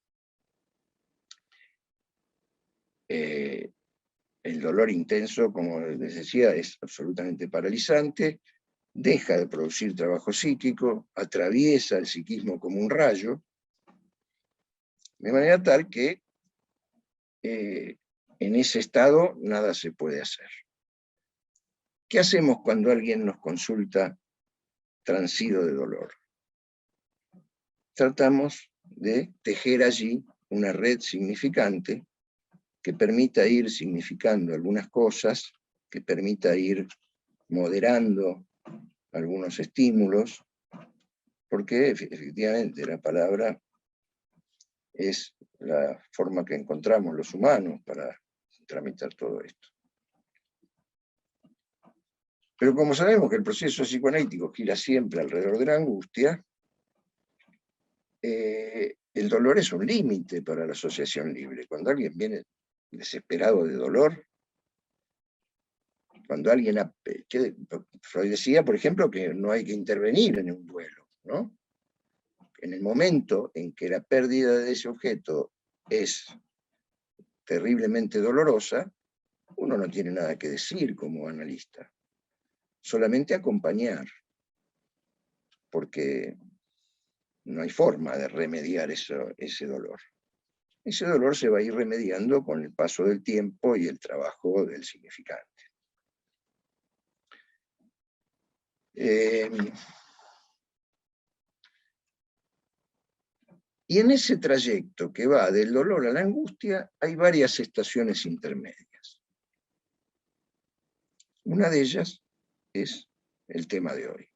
Speaker 2: El dolor intenso, como les decía, es absolutamente paralizante, deja de producir trabajo psíquico, atraviesa el psiquismo como un rayo, de manera tal que en ese estado nada se puede hacer. ¿Qué hacemos cuando alguien nos consulta transido de dolor? Tratamos de tejer allí una red significante que permita ir significando algunas cosas, que permita ir moderando algunos estímulos, porque efectivamente la palabra es la forma que encontramos los humanos para tramitar todo esto. Pero como sabemos que el proceso psicoanalítico gira siempre alrededor de la angustia, el dolor es un límite para la asociación libre. Cuando alguien viene desesperado de dolor, cuando alguien... Freud decía, por ejemplo, que no hay que intervenir en un duelo, ¿no? En el momento en que la pérdida de ese objeto es terriblemente dolorosa, uno no tiene nada que decir como analista, solamente acompañar, porque no hay forma de remediar ese dolor. Ese dolor se va a ir remediando con el paso del tiempo y el trabajo del significante. Y en ese trayecto que va del dolor a la angustia, hay varias estaciones intermedias. Una de ellas es el tema de hoy.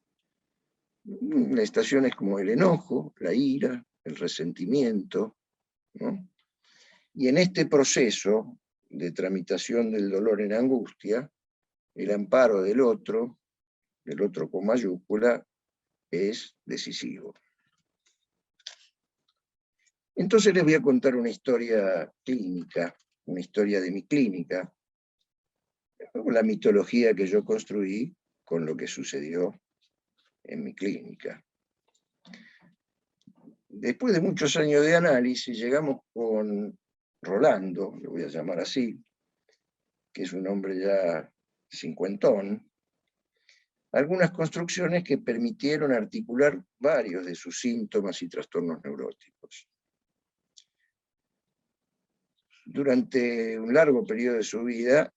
Speaker 2: Las estaciones como el enojo, la ira, el resentimiento, ¿no? Y en este proceso de tramitación del dolor en angustia, el amparo del otro con mayúscula, es decisivo. Entonces les voy a contar una historia clínica, una historia de mi clínica, la mitología que yo construí con lo que sucedió en mi clínica. Después de muchos años de análisis, llegamos con Rolando, lo voy a llamar así, que es un hombre ya cincuentón, algunas construcciones que permitieron articular varios de sus síntomas y trastornos neuróticos. Durante un largo periodo de su vida,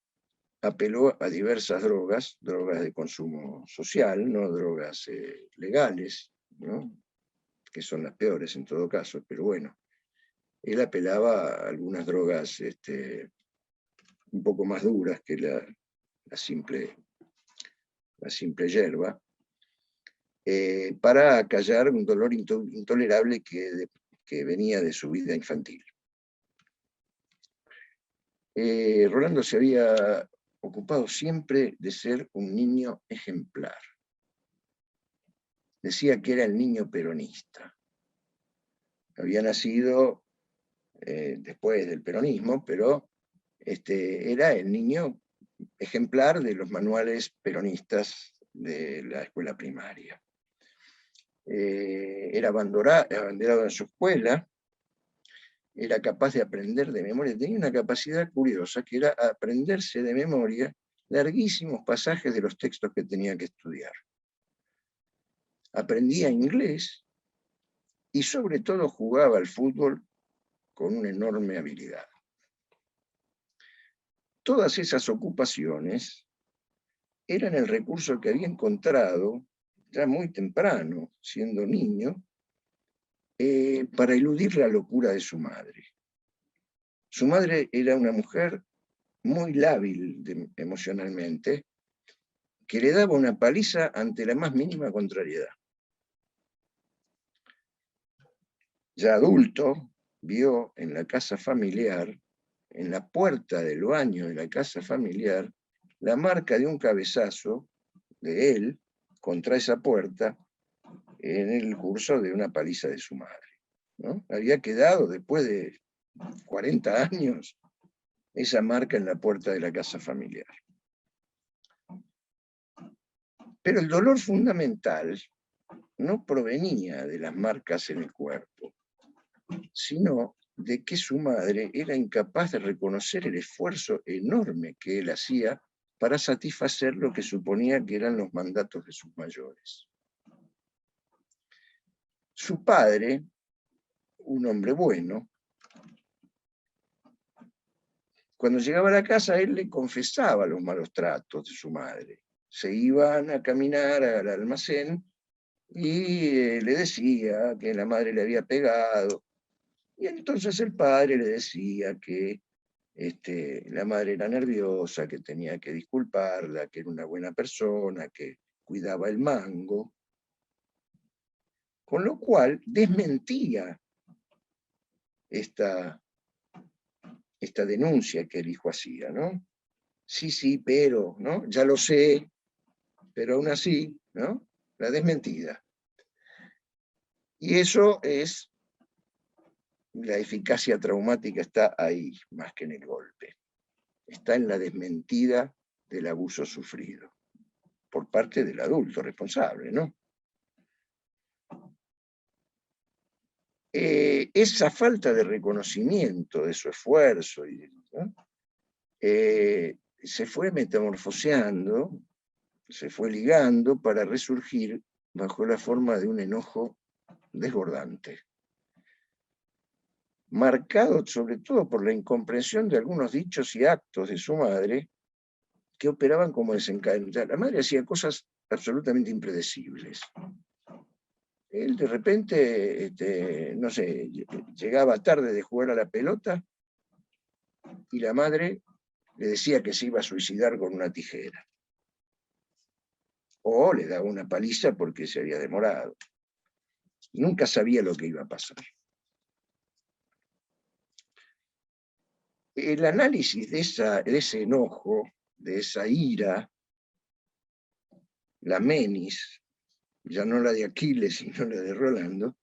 Speaker 2: apeló a diversas drogas de consumo social, no drogas legales, ¿no?, que son las peores en todo caso, pero bueno, él apelaba a algunas drogas un poco más duras que la simple hierba, para acallar un dolor intolerable que venía de su vida infantil. Rolando se había ocupado siempre de ser un niño ejemplar. Decía que era el niño peronista. Había nacido después del peronismo, pero era el niño ejemplar de los manuales peronistas de la escuela primaria. Era abanderado en su escuela, era capaz de aprender de memoria, tenía una capacidad curiosa que era aprenderse de memoria larguísimos pasajes de los textos que tenía que estudiar. Aprendía inglés y sobre todo jugaba al fútbol con una enorme habilidad. Todas esas ocupaciones eran el recurso que había encontrado ya muy temprano, siendo niño, para eludir la locura de su madre. Su madre era una mujer muy lábil emocionalmente, que le daba una paliza ante la más mínima contrariedad. Ya adulto, vio en la casa familiar, en la puerta del baño de la casa familiar, la marca de un cabezazo de él contra esa puerta en el curso de una paliza de su madre, ¿no? Había quedado, después de 40 años, esa marca en la puerta de la casa familiar. Pero el dolor fundamental no provenía de las marcas en el cuerpo, sino de que su madre era incapaz de reconocer el esfuerzo enorme que él hacía para satisfacer lo que suponía que eran los mandatos de sus mayores. Su padre, un hombre bueno, cuando llegaba a la casa él le confesaba los malos tratos de su madre. Se iban a caminar al almacén y le decía que la madre le había pegado. Y entonces el padre le decía que la madre era nerviosa, que tenía que disculparla, que era una buena persona, que cuidaba el mango. Con lo cual desmentía esta denuncia que el hijo hacía, ¿no? Sí, pero, ¿no? Ya lo sé, pero aún así, ¿no? La desmentida. Y eso es, la eficacia traumática está ahí, más que en el golpe. Está en la desmentida del abuso sufrido, por parte del adulto responsable, ¿no? Esa falta de reconocimiento de su esfuerzo, ¿no?, se fue metamorfoseando, se fue ligando para resurgir bajo la forma de un enojo desbordante, marcado sobre todo por la incomprensión de algunos dichos y actos de su madre que operaban como desencadenantes. La madre hacía cosas absolutamente impredecibles. Él de repente, no sé, llegaba tarde de jugar a la pelota y la madre le decía que se iba a suicidar con una tijera. O le daba una paliza porque se había demorado. Nunca sabía lo que iba a pasar. el análisis de ese enojo, de esa ira, la menis, ya no la de Aquiles, sino la de Rolando,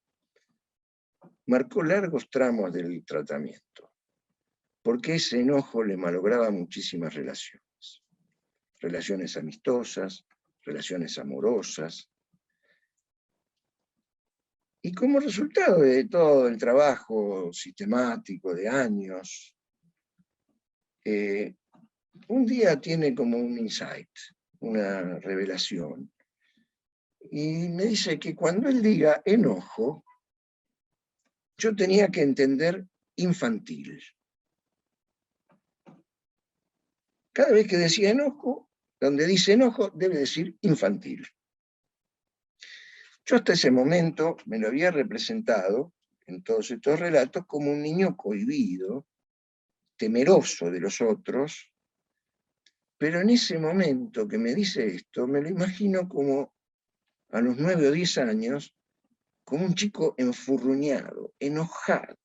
Speaker 2: marcó largos tramos del tratamiento, porque ese enojo le malograba muchísimas relaciones. Relaciones amistosas, relaciones amorosas. Y como resultado de todo el trabajo sistemático de años, un día tiene como un insight, una revelación. Y me dice que cuando él diga enojo, yo tenía que entender infantil. Cada vez que decía enojo, donde dice enojo, debe decir infantil. Yo hasta ese momento me lo había representado en todos estos relatos como un niño cohibido, temeroso de los otros, pero en ese momento que me dice esto, me lo imagino como a los 9 o 10 años, como un chico enfurruñado, enojado,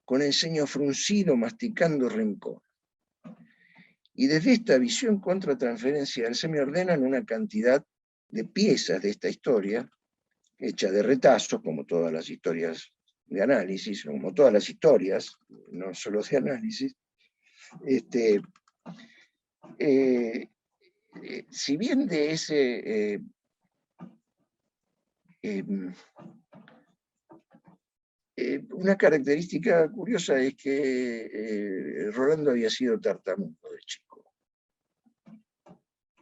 Speaker 2: con el ceño fruncido, masticando rencor. Y desde esta visión contratransferencial se me ordenan una cantidad de piezas de esta historia, hecha de retazos, como todas las historias de análisis, como todas las historias, no solo de análisis. Si bien de ese... una característica curiosa es que Rolando había sido tartamudo de chico,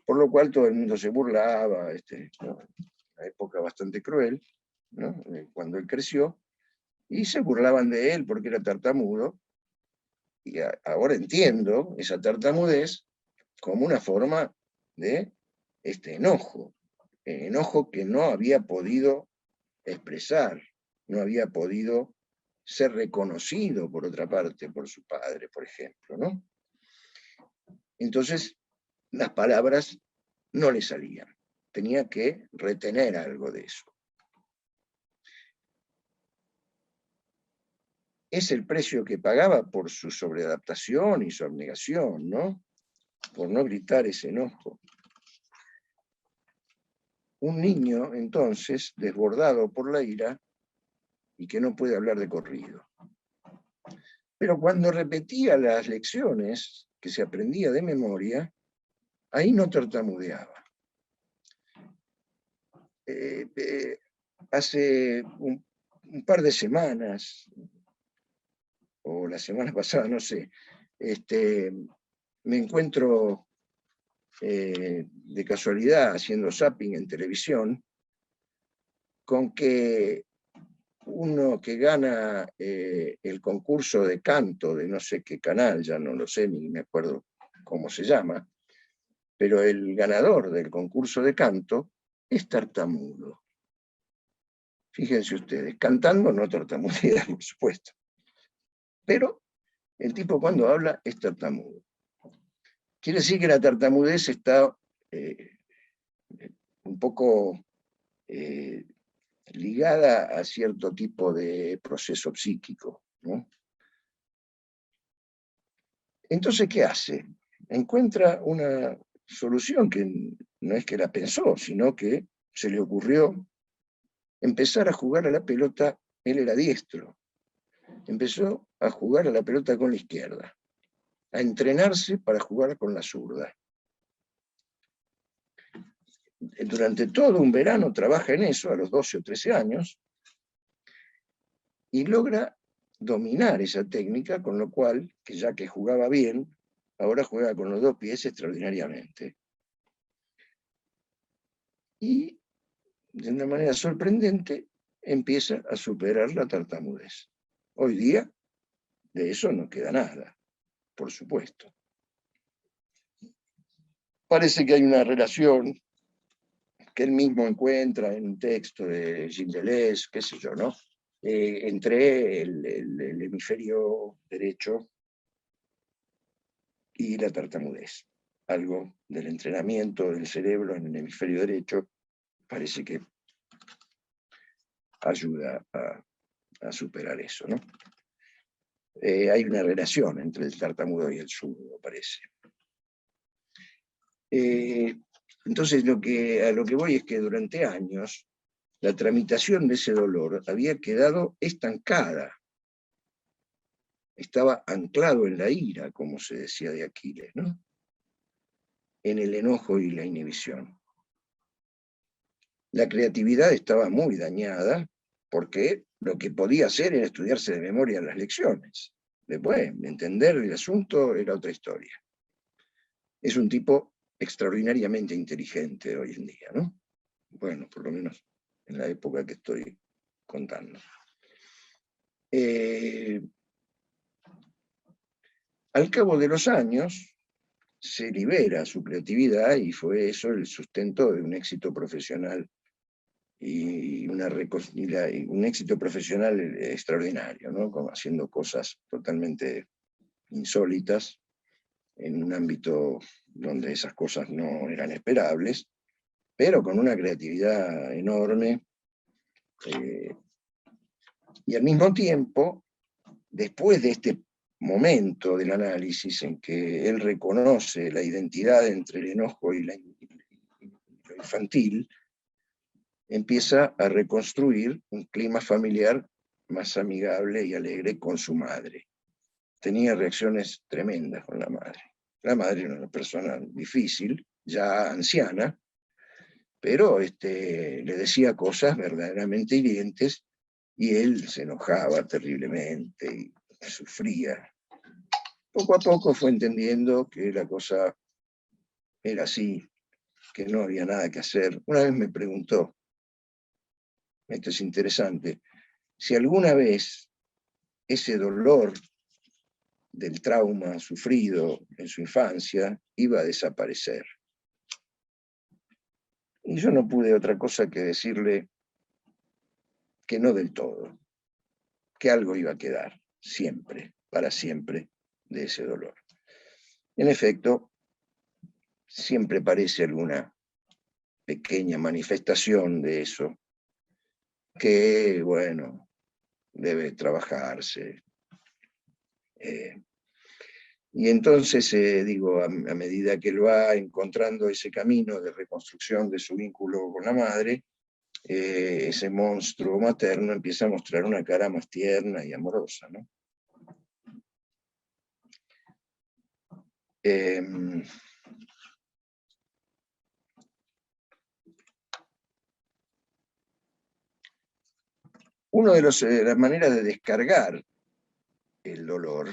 Speaker 2: por lo cual todo el mundo se burlaba, ¿no? Una época bastante cruel, ¿no? Cuando él creció, y se burlaban de él porque era tartamudo, y ahora entiendo esa tartamudez como una forma de enojo que no había podido expresar, no había podido ser reconocido por otra parte, por su padre, por ejemplo, ¿no? Entonces, las palabras no le salían, tenía que retener algo de eso. Es el precio que pagaba por su sobreadaptación y su abnegación, ¿no? Por no gritar ese enojo. Un niño, entonces, desbordado por la ira y que no puede hablar de corrido. Pero cuando repetía las lecciones que se aprendía de memoria, ahí no tartamudeaba. Hace un par de semanas, o la semana pasada, no sé, me encuentro de casualidad haciendo zapping en televisión con que uno que gana el concurso de canto de no sé qué canal, ya no lo sé ni me acuerdo cómo se llama, pero el ganador del concurso de canto es tartamudo. Fíjense ustedes, cantando no tartamudea, por supuesto, pero el tipo cuando habla es tartamudo. Quiere decir que la tartamudez está un poco ligada a cierto tipo de proceso psíquico, ¿no? Entonces, ¿qué hace? Encuentra una solución que no es que la pensó, sino que se le ocurrió empezar a jugar a la pelota. Él era diestro. Empezó a jugar a la pelota con la izquierda, a entrenarse para jugar con la zurda. Durante todo un verano trabaja en eso, a los 12 o 13 años, y logra dominar esa técnica, con lo cual, que ya que jugaba bien, ahora juega con los dos pies extraordinariamente. Y, de una manera sorprendente, empieza a superar la tartamudez. Hoy día, de eso no queda nada, por supuesto. Parece que hay una relación que él mismo encuentra en un texto de Gilles Deleuze, qué sé yo, ¿no? Entre el hemisferio derecho y la tartamudez. Algo del entrenamiento del cerebro en el hemisferio derecho parece que ayuda a superar eso, ¿no? hay una relación entre el tartamudo y el surdo, parece. Entonces a lo que voy es que durante años la tramitación de ese dolor había quedado estancada. Estaba anclado en la ira, como se decía de Aquiles, ¿no? En el enojo y la inhibición. La creatividad estaba muy dañada porque lo que podía hacer era estudiarse de memoria las lecciones. Después, entender el asunto era otra historia. Es un tipo extraordinariamente inteligente hoy en día, ¿no? Bueno, por lo menos en la época que estoy contando. Al cabo de los años, se libera su creatividad y fue eso el sustento de un éxito profesional y un éxito profesional extraordinario, ¿no? Como haciendo cosas totalmente insólitas en un ámbito donde esas cosas no eran esperables, pero con una creatividad enorme. Y al mismo tiempo, después de este momento del análisis en que él reconoce la identidad entre el enojo y lo infantil, empieza a reconstruir un clima familiar más amigable y alegre con su madre. Tenía reacciones tremendas con la madre. La madre era una persona difícil, ya anciana, pero le decía cosas verdaderamente hirientes y él se enojaba terriblemente y sufría. Poco a poco fue entendiendo que la cosa era así, que no había nada que hacer. Una vez me preguntó, esto es interesante, si alguna vez ese dolor del trauma sufrido en su infancia iba a desaparecer. Y yo no pude otra cosa que decirle que no del todo, que algo iba a quedar siempre, para siempre, de ese dolor. En efecto, siempre parece alguna pequeña manifestación de eso, que, bueno, debe trabajarse. Y entonces, digo, a medida que él va encontrando ese camino de reconstrucción de su vínculo con la madre, ese monstruo materno empieza a mostrar una cara más tierna y amorosa, ¿no? Una de las maneras de descargar el dolor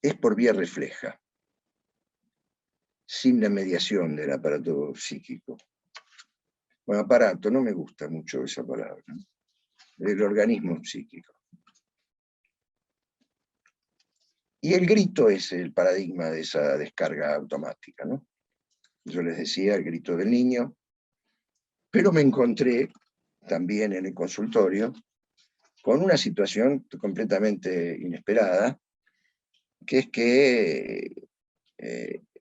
Speaker 2: es por vía refleja, sin la mediación del aparato psíquico. Bueno, aparato, no me gusta mucho esa palabra, ¿no? El organismo psíquico. Y el grito es el paradigma de esa descarga automática, ¿no? Yo les decía, el grito del niño, pero me encontré también en el consultorio con una situación completamente inesperada, que es que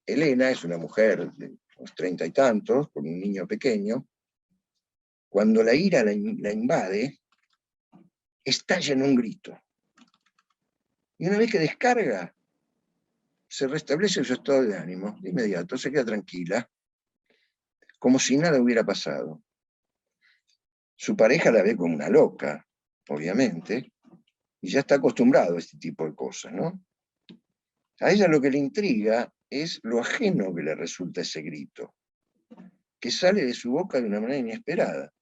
Speaker 2: Elena es una mujer de unos 30 y tantos, con un niño pequeño. Cuando la ira la invade, estalla en un grito. Y una vez que descarga, se restablece su estado de ánimo de inmediato, se queda tranquila, como si nada hubiera pasado. Su pareja la ve como una loca, obviamente, y ya está acostumbrado a este tipo de cosas, ¿no? A ella lo que le intriga es lo ajeno que le resulta ese grito, que sale de su boca de una manera inesperada.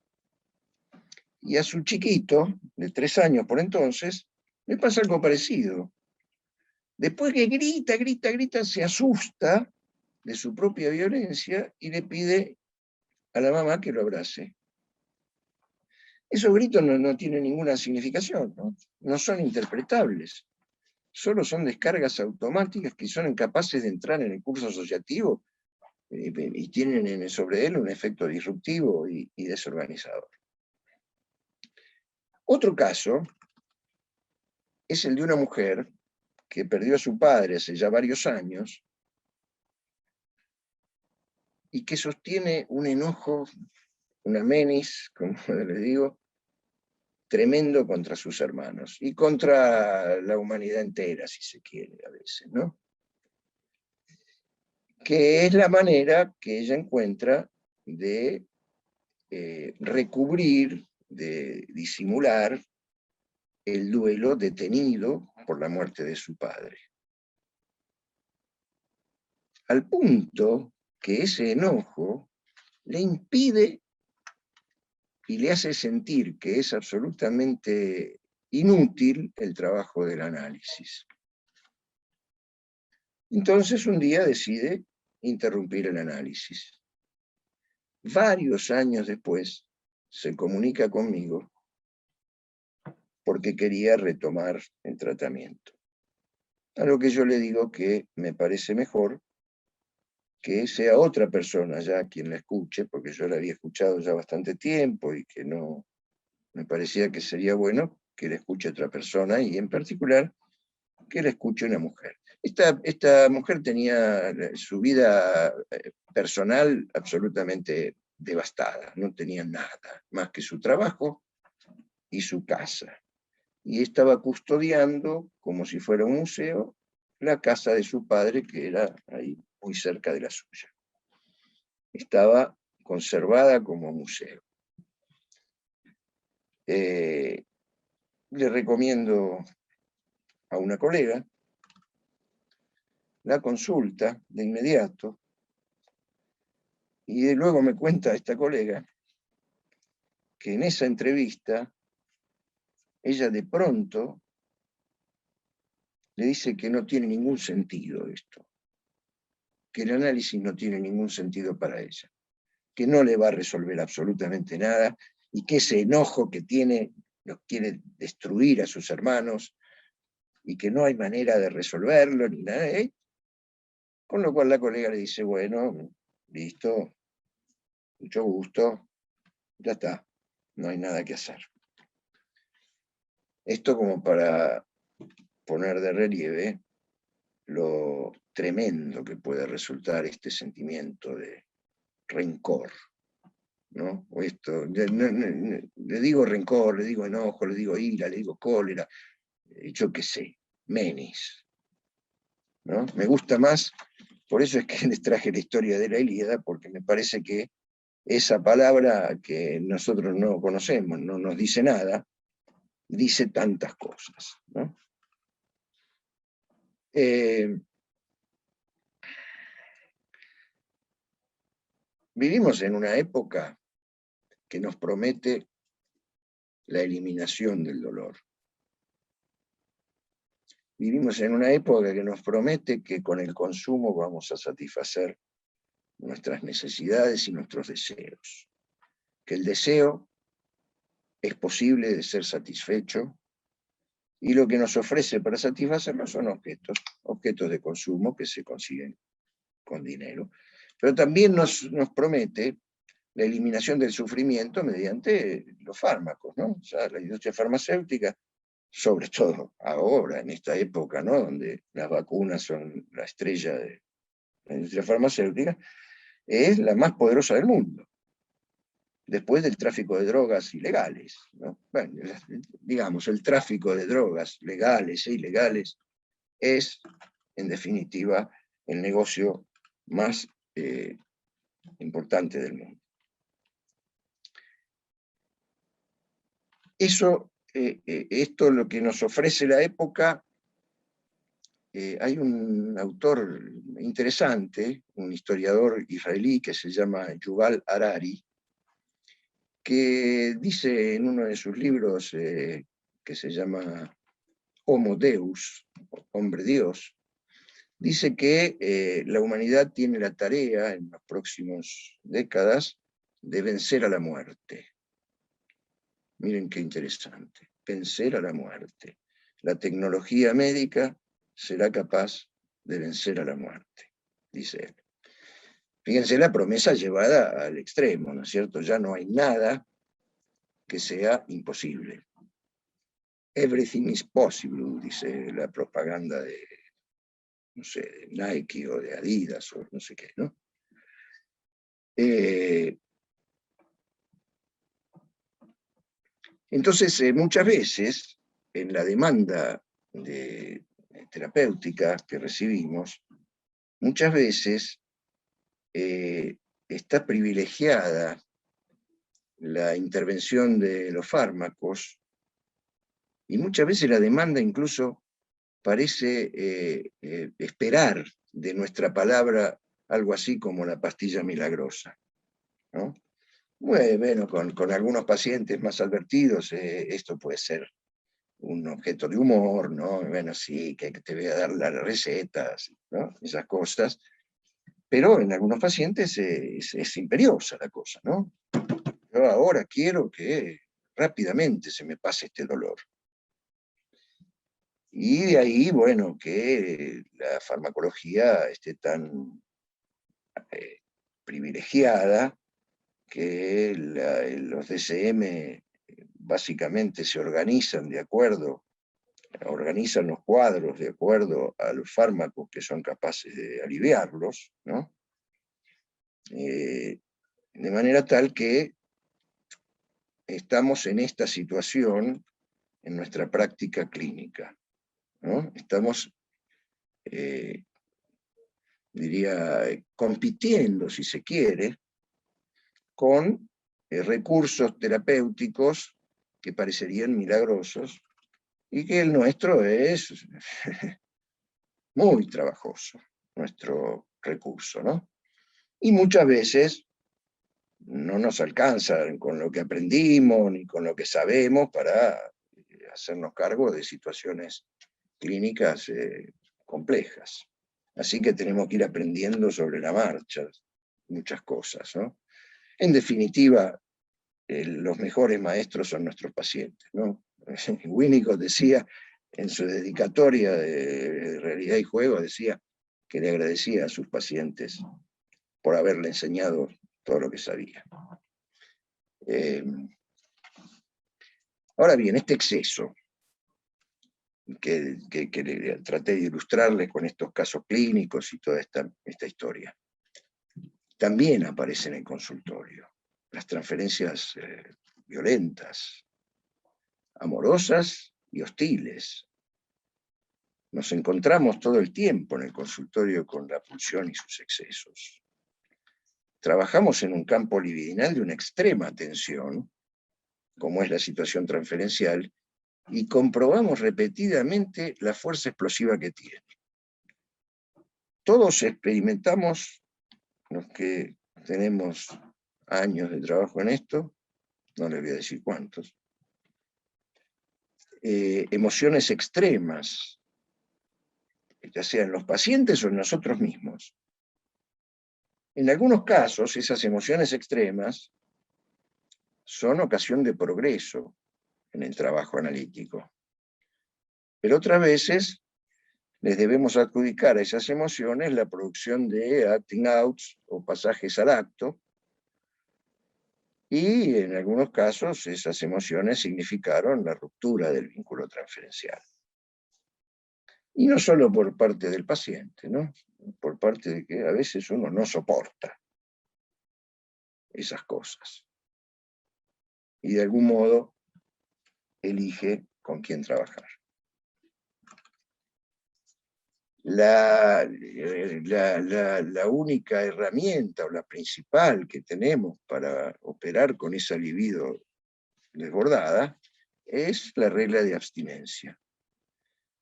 Speaker 2: Y a su chiquito, de 3 años por entonces, le pasa algo parecido. Después que grita, se asusta de su propia violencia y le pide a la mamá que lo abrace. Esos gritos no tienen ninguna significación, no son interpretables. Solo son descargas automáticas que son incapaces de entrar en el curso asociativo y tienen sobre él un efecto disruptivo y desorganizador. Otro caso es el de una mujer que perdió a su padre hace ya varios años y que sostiene un enojo, una menis, como les digo, tremendo contra sus hermanos y contra la humanidad entera, si se quiere, a veces, ¿no? Que es la manera que ella encuentra de recubrir, de disimular el duelo detenido por la muerte de su padre. Al punto que ese enojo le impide y le hace sentir que es absolutamente inútil el trabajo del análisis. Entonces un día decide interrumpir el análisis. Varios años después se comunica conmigo porque quería retomar el tratamiento. A lo que yo le digo que me parece mejor que sea otra persona ya quien la escuche, porque yo la había escuchado ya bastante tiempo y que no me parecía que sería bueno que la escuche otra persona y en particular que la escuche una mujer. Esta mujer tenía su vida personal absolutamente devastada, no tenía nada más que su trabajo y su casa. Y estaba custodiando, como si fuera un museo, la casa de su padre, que era ahí muy cerca de la suya. Estaba conservada como museo. Le recomiendo a una colega, la consulta de inmediato, y luego me cuenta esta colega que en esa entrevista ella de pronto le dice que no tiene ningún sentido esto, que el análisis no tiene ningún sentido para ella, que no le va a resolver absolutamente nada y que ese enojo que tiene los quiere destruir a sus hermanos y que no hay manera de resolverlo ni nada, con lo cual la colega le dice, bueno, listo, mucho gusto, ya está, no hay nada que hacer. Esto como para poner de relieve lo tremendo que puede resultar este sentimiento de rencor, ¿no? O esto, le digo rencor, le digo enojo, le digo ira, le digo cólera, yo qué sé, menis, ¿no? Me gusta más, por eso es que les traje la historia de la Ilíada, porque me parece que esa palabra que nosotros no conocemos, no nos dice nada, dice tantas cosas, ¿no? Vivimos en una época que nos promete la eliminación del dolor. Vivimos en una época que nos promete que con el consumo vamos a satisfacer nuestras necesidades y nuestros deseos. Que el deseo es posible de ser satisfecho y lo que nos ofrece para satisfacerlo son objetos de consumo que se consiguen con dinero. Pero también nos promete la eliminación del sufrimiento mediante los fármacos, ¿no? O sea, la industria farmacéutica, sobre todo ahora, en esta época, ¿no? Donde las vacunas son la estrella de la industria farmacéutica, es la más poderosa del mundo, después del tráfico de drogas ilegales, ¿no? Bueno, digamos, el tráfico de drogas legales e ilegales es, en definitiva, el negocio más importante del mundo. Esto es lo que nos ofrece la época. Hay un autor interesante, un historiador israelí que se llama Yuval Harari, que dice en uno de sus libros que se llama Homo Deus, Hombre Dios, dice que la humanidad tiene la tarea en las próximas décadas de vencer a la muerte. Miren qué interesante, vencer a la muerte. La tecnología médica será capaz de vencer a la muerte, dice él. Fíjense la promesa llevada al extremo, ¿no es cierto? Ya no hay nada que sea imposible. Everything is possible, dice la propaganda de, no sé, de Nike o de Adidas o no sé qué, ¿no? Entonces, muchas veces, en la demanda terapéutica que recibimos, muchas veces está privilegiada la intervención de los fármacos, y muchas veces la demanda incluso parece esperar de nuestra palabra algo así como la pastilla milagrosa, ¿no? Bueno, con algunos pacientes más advertidos esto puede ser un objeto de humor, ¿no? Bueno, sí, que te voy a dar las recetas, ¿no? Esas cosas, pero en algunos pacientes es imperiosa la cosa, ¿no? Yo ahora quiero que rápidamente se me pase este dolor. Y de ahí, bueno, que la farmacología esté tan privilegiada que los DSM básicamente se organizan organizan los cuadros de acuerdo a los fármacos que son capaces de aliviarlos, ¿no? De manera tal que estamos en esta situación en nuestra práctica clínica, ¿no? Estamos, diría, compitiendo, si se quiere, con recursos terapéuticos que parecerían milagrosos, y que el nuestro es muy trabajoso, nuestro recurso, ¿no? Y muchas veces no nos alcanza con lo que aprendimos ni con lo que sabemos para hacernos cargo de situaciones clínicas complejas. Así que tenemos que ir aprendiendo sobre la marcha muchas cosas, ¿no? En definitiva, los mejores maestros son nuestros pacientes, ¿no? Winnicott decía en su dedicatoria de Realidad y Juego, decía que le agradecía a sus pacientes por haberle enseñado todo lo que sabía. Ahora bien, este exceso que traté de ilustrarles con estos casos clínicos y toda esta historia, también aparece en el consultorio. Las transferencias violentas, amorosas y hostiles. Nos encontramos todo el tiempo en el consultorio con la pulsión y sus excesos. Trabajamos en un campo libidinal de una extrema tensión, como es la situación transferencial, y comprobamos repetidamente la fuerza explosiva que tiene. Todos experimentamos, los que tenemos años de trabajo en esto, no les voy a decir cuántos, emociones extremas, ya sea en los pacientes o en nosotros mismos. En algunos casos, esas emociones extremas son ocasión de progreso en el trabajo analítico. Pero otras veces les debemos adjudicar a esas emociones la producción de acting outs o pasajes al acto, y en algunos casos esas emociones significaron la ruptura del vínculo transferencial. Y no solo por parte del paciente, ¿no? Por parte de que a veces uno no soporta esas cosas. Y de algún modo elige con quién trabajar. La única herramienta o la principal que tenemos para operar con esa libido desbordada es la regla de abstinencia.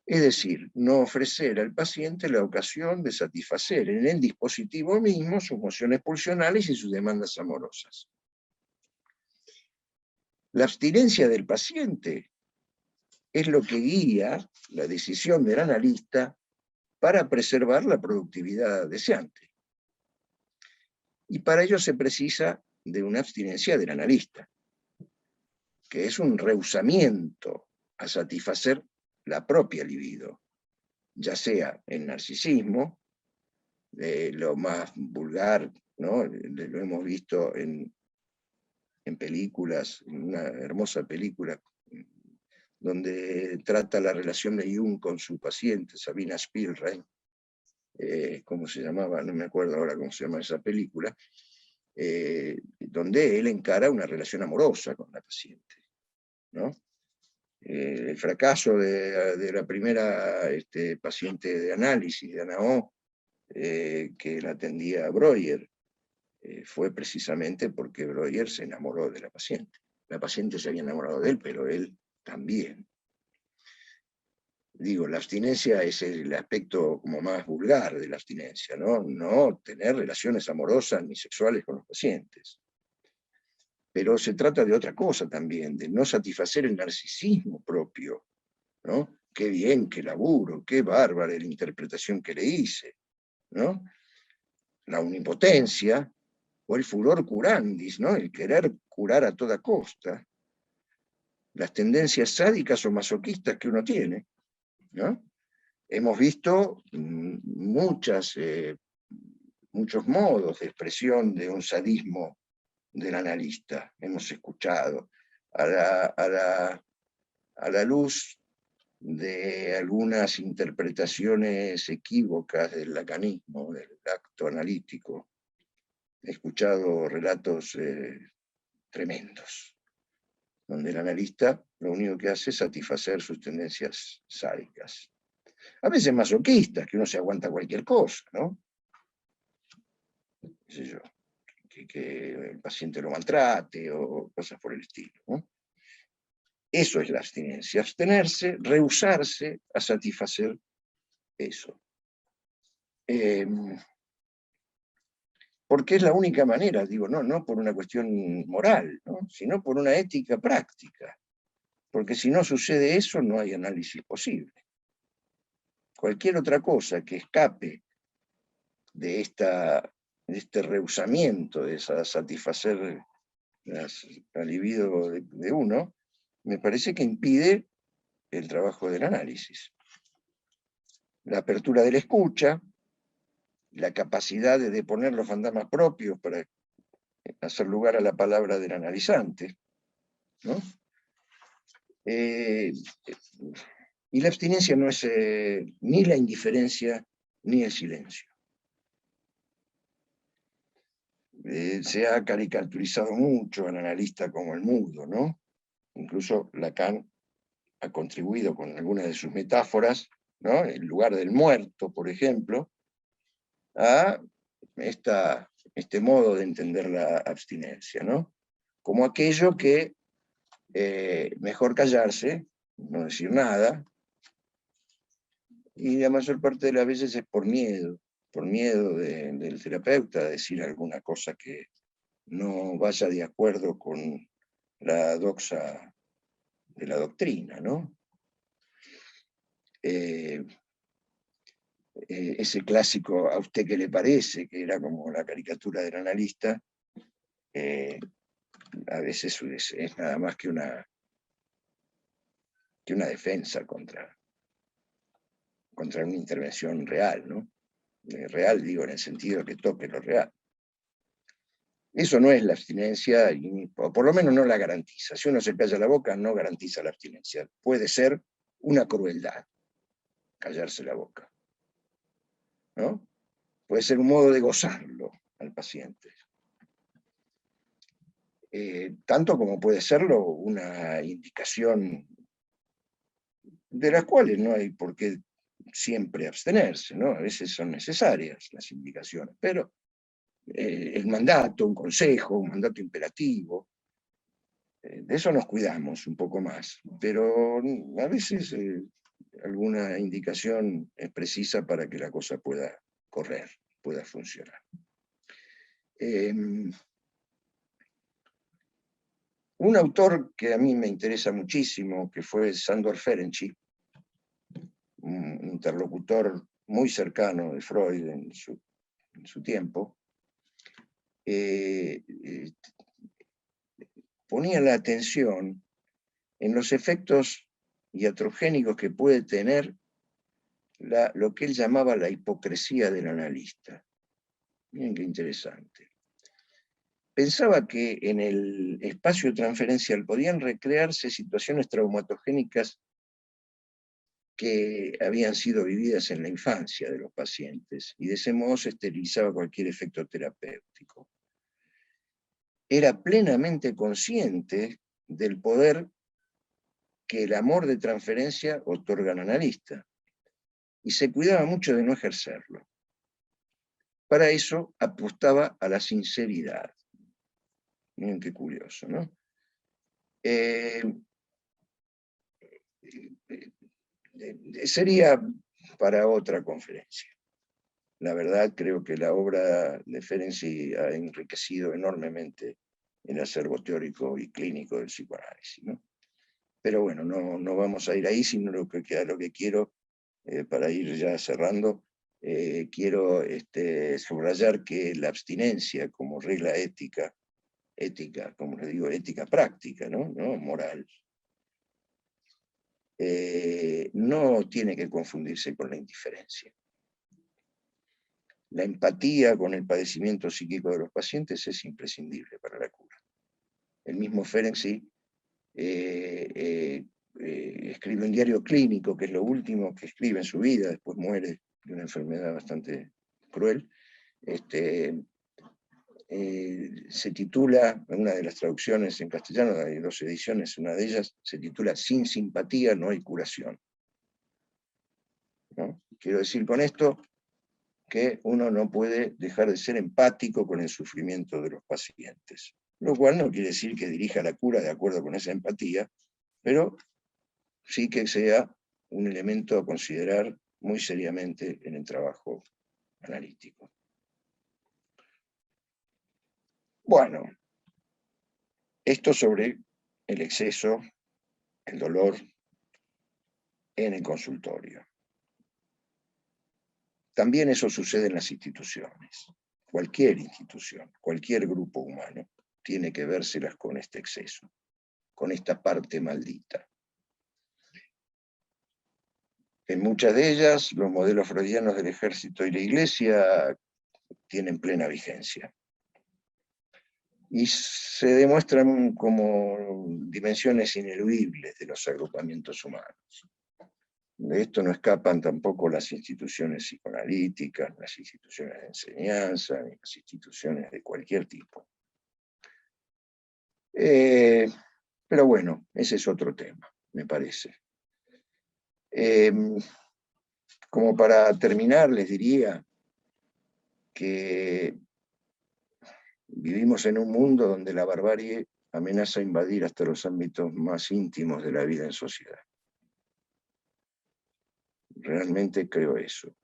Speaker 2: Es decir, no ofrecer al paciente la ocasión de satisfacer en el dispositivo mismo sus mociones pulsionales y sus demandas amorosas. La abstinencia del paciente es lo que guía la decisión del analista para preservar la productividad deseante. Y para ello se precisa de una abstinencia del analista, que es un rehusamiento a satisfacer la propia libido, ya sea el narcisismo, lo más vulgar, ¿no? Lo hemos visto en películas, en una hermosa película donde trata la relación de Jung con su paciente, Sabina Spielrein, ¿cómo se llamaba? No me acuerdo ahora cómo se llama esa película, donde él encara una relación amorosa con la paciente. ¿no? El fracaso de la primera paciente de análisis de ANAO, que la atendía Breuer, fue precisamente porque Breuer se enamoró de la paciente. La paciente se había enamorado de él, pero él también. Digo, la abstinencia es el aspecto como más vulgar de la abstinencia, ¿no? No tener relaciones amorosas ni sexuales con los pacientes. Pero se trata de otra cosa también, de no satisfacer el narcisismo propio, ¿no? Qué bien, qué laburo, qué bárbara la interpretación que le hice, ¿no? La omnipotencia o el furor curandis, ¿no? El querer curar a toda costa, las tendencias sádicas o masoquistas que uno tiene, ¿no? Hemos visto muchos modos de expresión de un sadismo del analista. Hemos escuchado a la luz de algunas interpretaciones equívocas del lacanismo, del acto analítico. He escuchado relatos tremendos, donde el analista lo único que hace es satisfacer sus tendencias sádicas. A veces masoquistas, que uno se aguanta cualquier cosa, ¿no? ¿Qué sé yo? Que el paciente lo maltrate o cosas por el estilo, ¿no? Eso es la abstinencia, abstenerse, rehusarse a satisfacer eso. Porque es la única manera, digo, no por una cuestión moral, ¿no? Sino por una ética práctica. Porque si no sucede eso, no hay análisis posible. Cualquier otra cosa que escape de este rehusamiento, de satisfacer la libido de uno, me parece que impide el trabajo del análisis. La apertura de la escucha, la capacidad de poner los fantasmas propios para hacer lugar a la palabra del analizante, ¿no? Y la abstinencia no es ni la indiferencia ni el silencio. Se ha caricaturizado mucho al analista como el mudo, ¿no? Incluso Lacan ha contribuido con algunas de sus metáforas, ¿no? En lugar del muerto, por ejemplo, a este modo de entender la abstinencia, ¿no? Como aquello que mejor callarse, no decir nada, y la mayor parte de las veces es por miedo del terapeuta a decir alguna cosa que no vaya de acuerdo con la doxa de la doctrina, ¿no? Ese clásico ¿a usted qué le parece?, que era como la caricatura del analista, a veces es nada más que una defensa contra una intervención real, ¿no? Real, digo, en el sentido que toque lo real. Eso no es la abstinencia, o por lo menos no la garantiza. Si uno se calla la boca, no garantiza la abstinencia. Puede ser una crueldad callarse la boca, ¿no? Puede ser un modo de gozarlo al paciente. Tanto como puede serlo una indicación de las cuales no hay por qué siempre abstenerse, ¿no? A veces son necesarias las indicaciones, pero el mandato, un consejo, un mandato imperativo, de eso nos cuidamos un poco más, pero a veces alguna indicación es precisa para que la cosa pueda correr, pueda funcionar. Un autor que a mí me interesa muchísimo, que fue Sándor Ferenczi, un interlocutor muy cercano de Freud en su tiempo, ponía la atención en los efectos iatrogénicos que puede tener lo que él llamaba la hipocresía del analista. Miren qué interesante. Pensaba que en el espacio transferencial podían recrearse situaciones traumatogénicas que habían sido vividas en la infancia de los pacientes, y de ese modo se esterilizaba cualquier efecto terapéutico. Era plenamente consciente del poder que el amor de transferencia otorga al analista, y se cuidaba mucho de no ejercerlo. Para eso apostaba a la sinceridad. Miren qué curioso, ¿no? Sería para otra conferencia. La verdad, creo que la obra de Ferenczi ha enriquecido enormemente el acervo teórico y clínico del psicoanálisis, ¿no? Pero bueno, no vamos a ir ahí, sino lo que quiero, para ir ya cerrando, quiero subrayar que la abstinencia como regla ética, como les digo, ética práctica, ¿no? Moral, no tiene que confundirse con la indiferencia. La empatía con el padecimiento psíquico de los pacientes es imprescindible para la cura. El mismo Ferenczi escribe un diario clínico, que es lo último que escribe en su vida, después muere de una enfermedad bastante cruel. Se titula, en una de las traducciones en castellano, hay 2 ediciones, una de ellas se titula Sin simpatía no hay curación, ¿no? Quiero decir con esto que uno no puede dejar de ser empático con el sufrimiento de los pacientes, lo cual no quiere decir que dirija la cura de acuerdo con esa empatía, pero sí que sea un elemento a considerar muy seriamente en el trabajo analítico. Bueno, esto sobre el exceso, el dolor en el consultorio. También eso sucede en las instituciones. Cualquier institución, cualquier grupo humano, tiene que vérselas con este exceso, con esta parte maldita. En muchas de ellas, los modelos freudianos del ejército y la iglesia tienen plena vigencia. Y se demuestran como dimensiones ineludibles de los agrupamientos humanos. De esto no escapan tampoco las instituciones psicoanalíticas, las instituciones de enseñanza, ni las instituciones de cualquier tipo. Pero bueno, ese es otro tema, me parece. Como para terminar, les diría que vivimos en un mundo donde la barbarie amenaza invadir hasta los ámbitos más íntimos de la vida en sociedad. Realmente creo eso.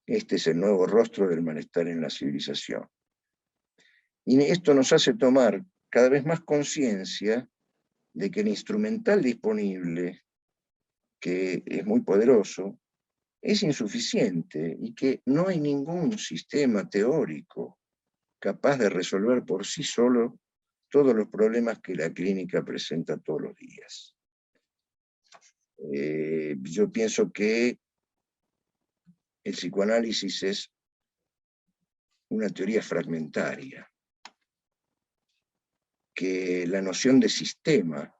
Speaker 2: Este es el nuevo rostro del malestar en la civilización. Y esto nos hace tomar cada vez más conciencia de que el instrumental disponible, que es muy poderoso, es insuficiente y que no hay ningún sistema teórico capaz de resolver por sí solo todos los problemas que la clínica presenta todos los días. Yo pienso que el psicoanálisis es una teoría fragmentaria, que la noción de sistema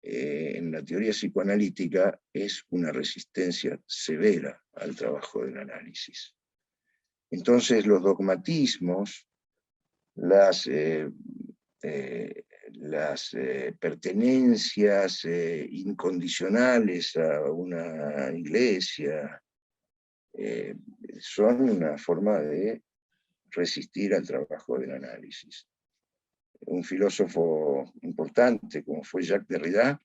Speaker 2: en la teoría psicoanalítica es una resistencia severa al trabajo del análisis. Entonces los dogmatismos, las pertenencias incondicionales a una iglesia, son una forma de resistir al trabajo del análisis. Un filósofo importante como fue Jacques Derrida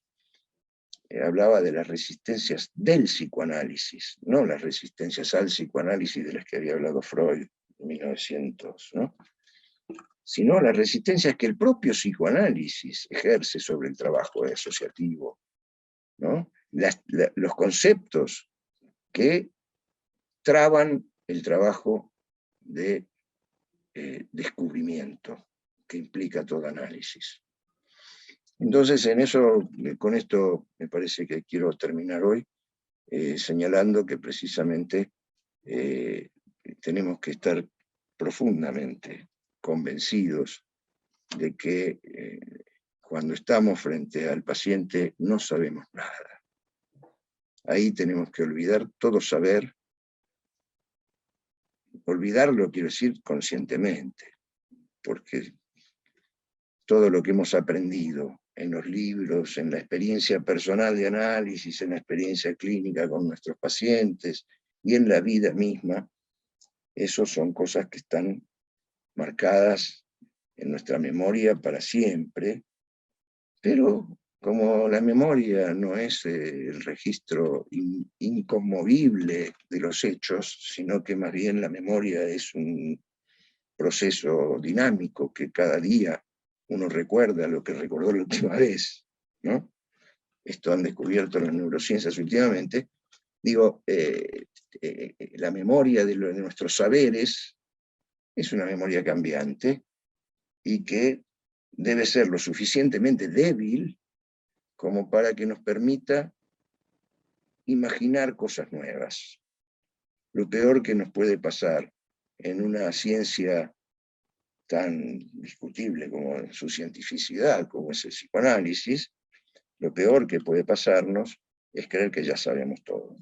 Speaker 2: hablaba de las resistencias del psicoanálisis, no las resistencias al psicoanálisis de las que había hablado Freud en 1900, ¿no? Sino las resistencias que el propio psicoanálisis ejerce sobre el trabajo asociativo, ¿no? Los conceptos que traban el trabajo de descubrimiento que implica todo análisis. Entonces, con esto me parece que quiero terminar hoy, señalando que precisamente tenemos que estar profundamente convencidos de que cuando estamos frente al paciente no sabemos nada. Ahí tenemos que olvidar todo saber. Olvidarlo quiero decir conscientemente, porque todo lo que hemos aprendido en los libros, en la experiencia personal de análisis, en la experiencia clínica con nuestros pacientes y en la vida misma, esos son cosas que están marcadas en nuestra memoria para siempre, pero como la memoria no es el registro inconmovible de los hechos, sino que más bien la memoria es un proceso dinámico que cada día uno recuerda lo que recordó la última vez, ¿no? Esto han descubierto las neurociencias últimamente. Digo, la memoria de nuestros saberes es una memoria cambiante y que debe ser lo suficientemente débil como para que nos permita imaginar cosas nuevas. Lo peor que nos puede pasar en una ciencia tan discutible como su cientificidad, como es el psicoanálisis, lo peor que puede pasarnos es creer que ya sabemos todo.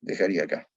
Speaker 2: Dejaría acá.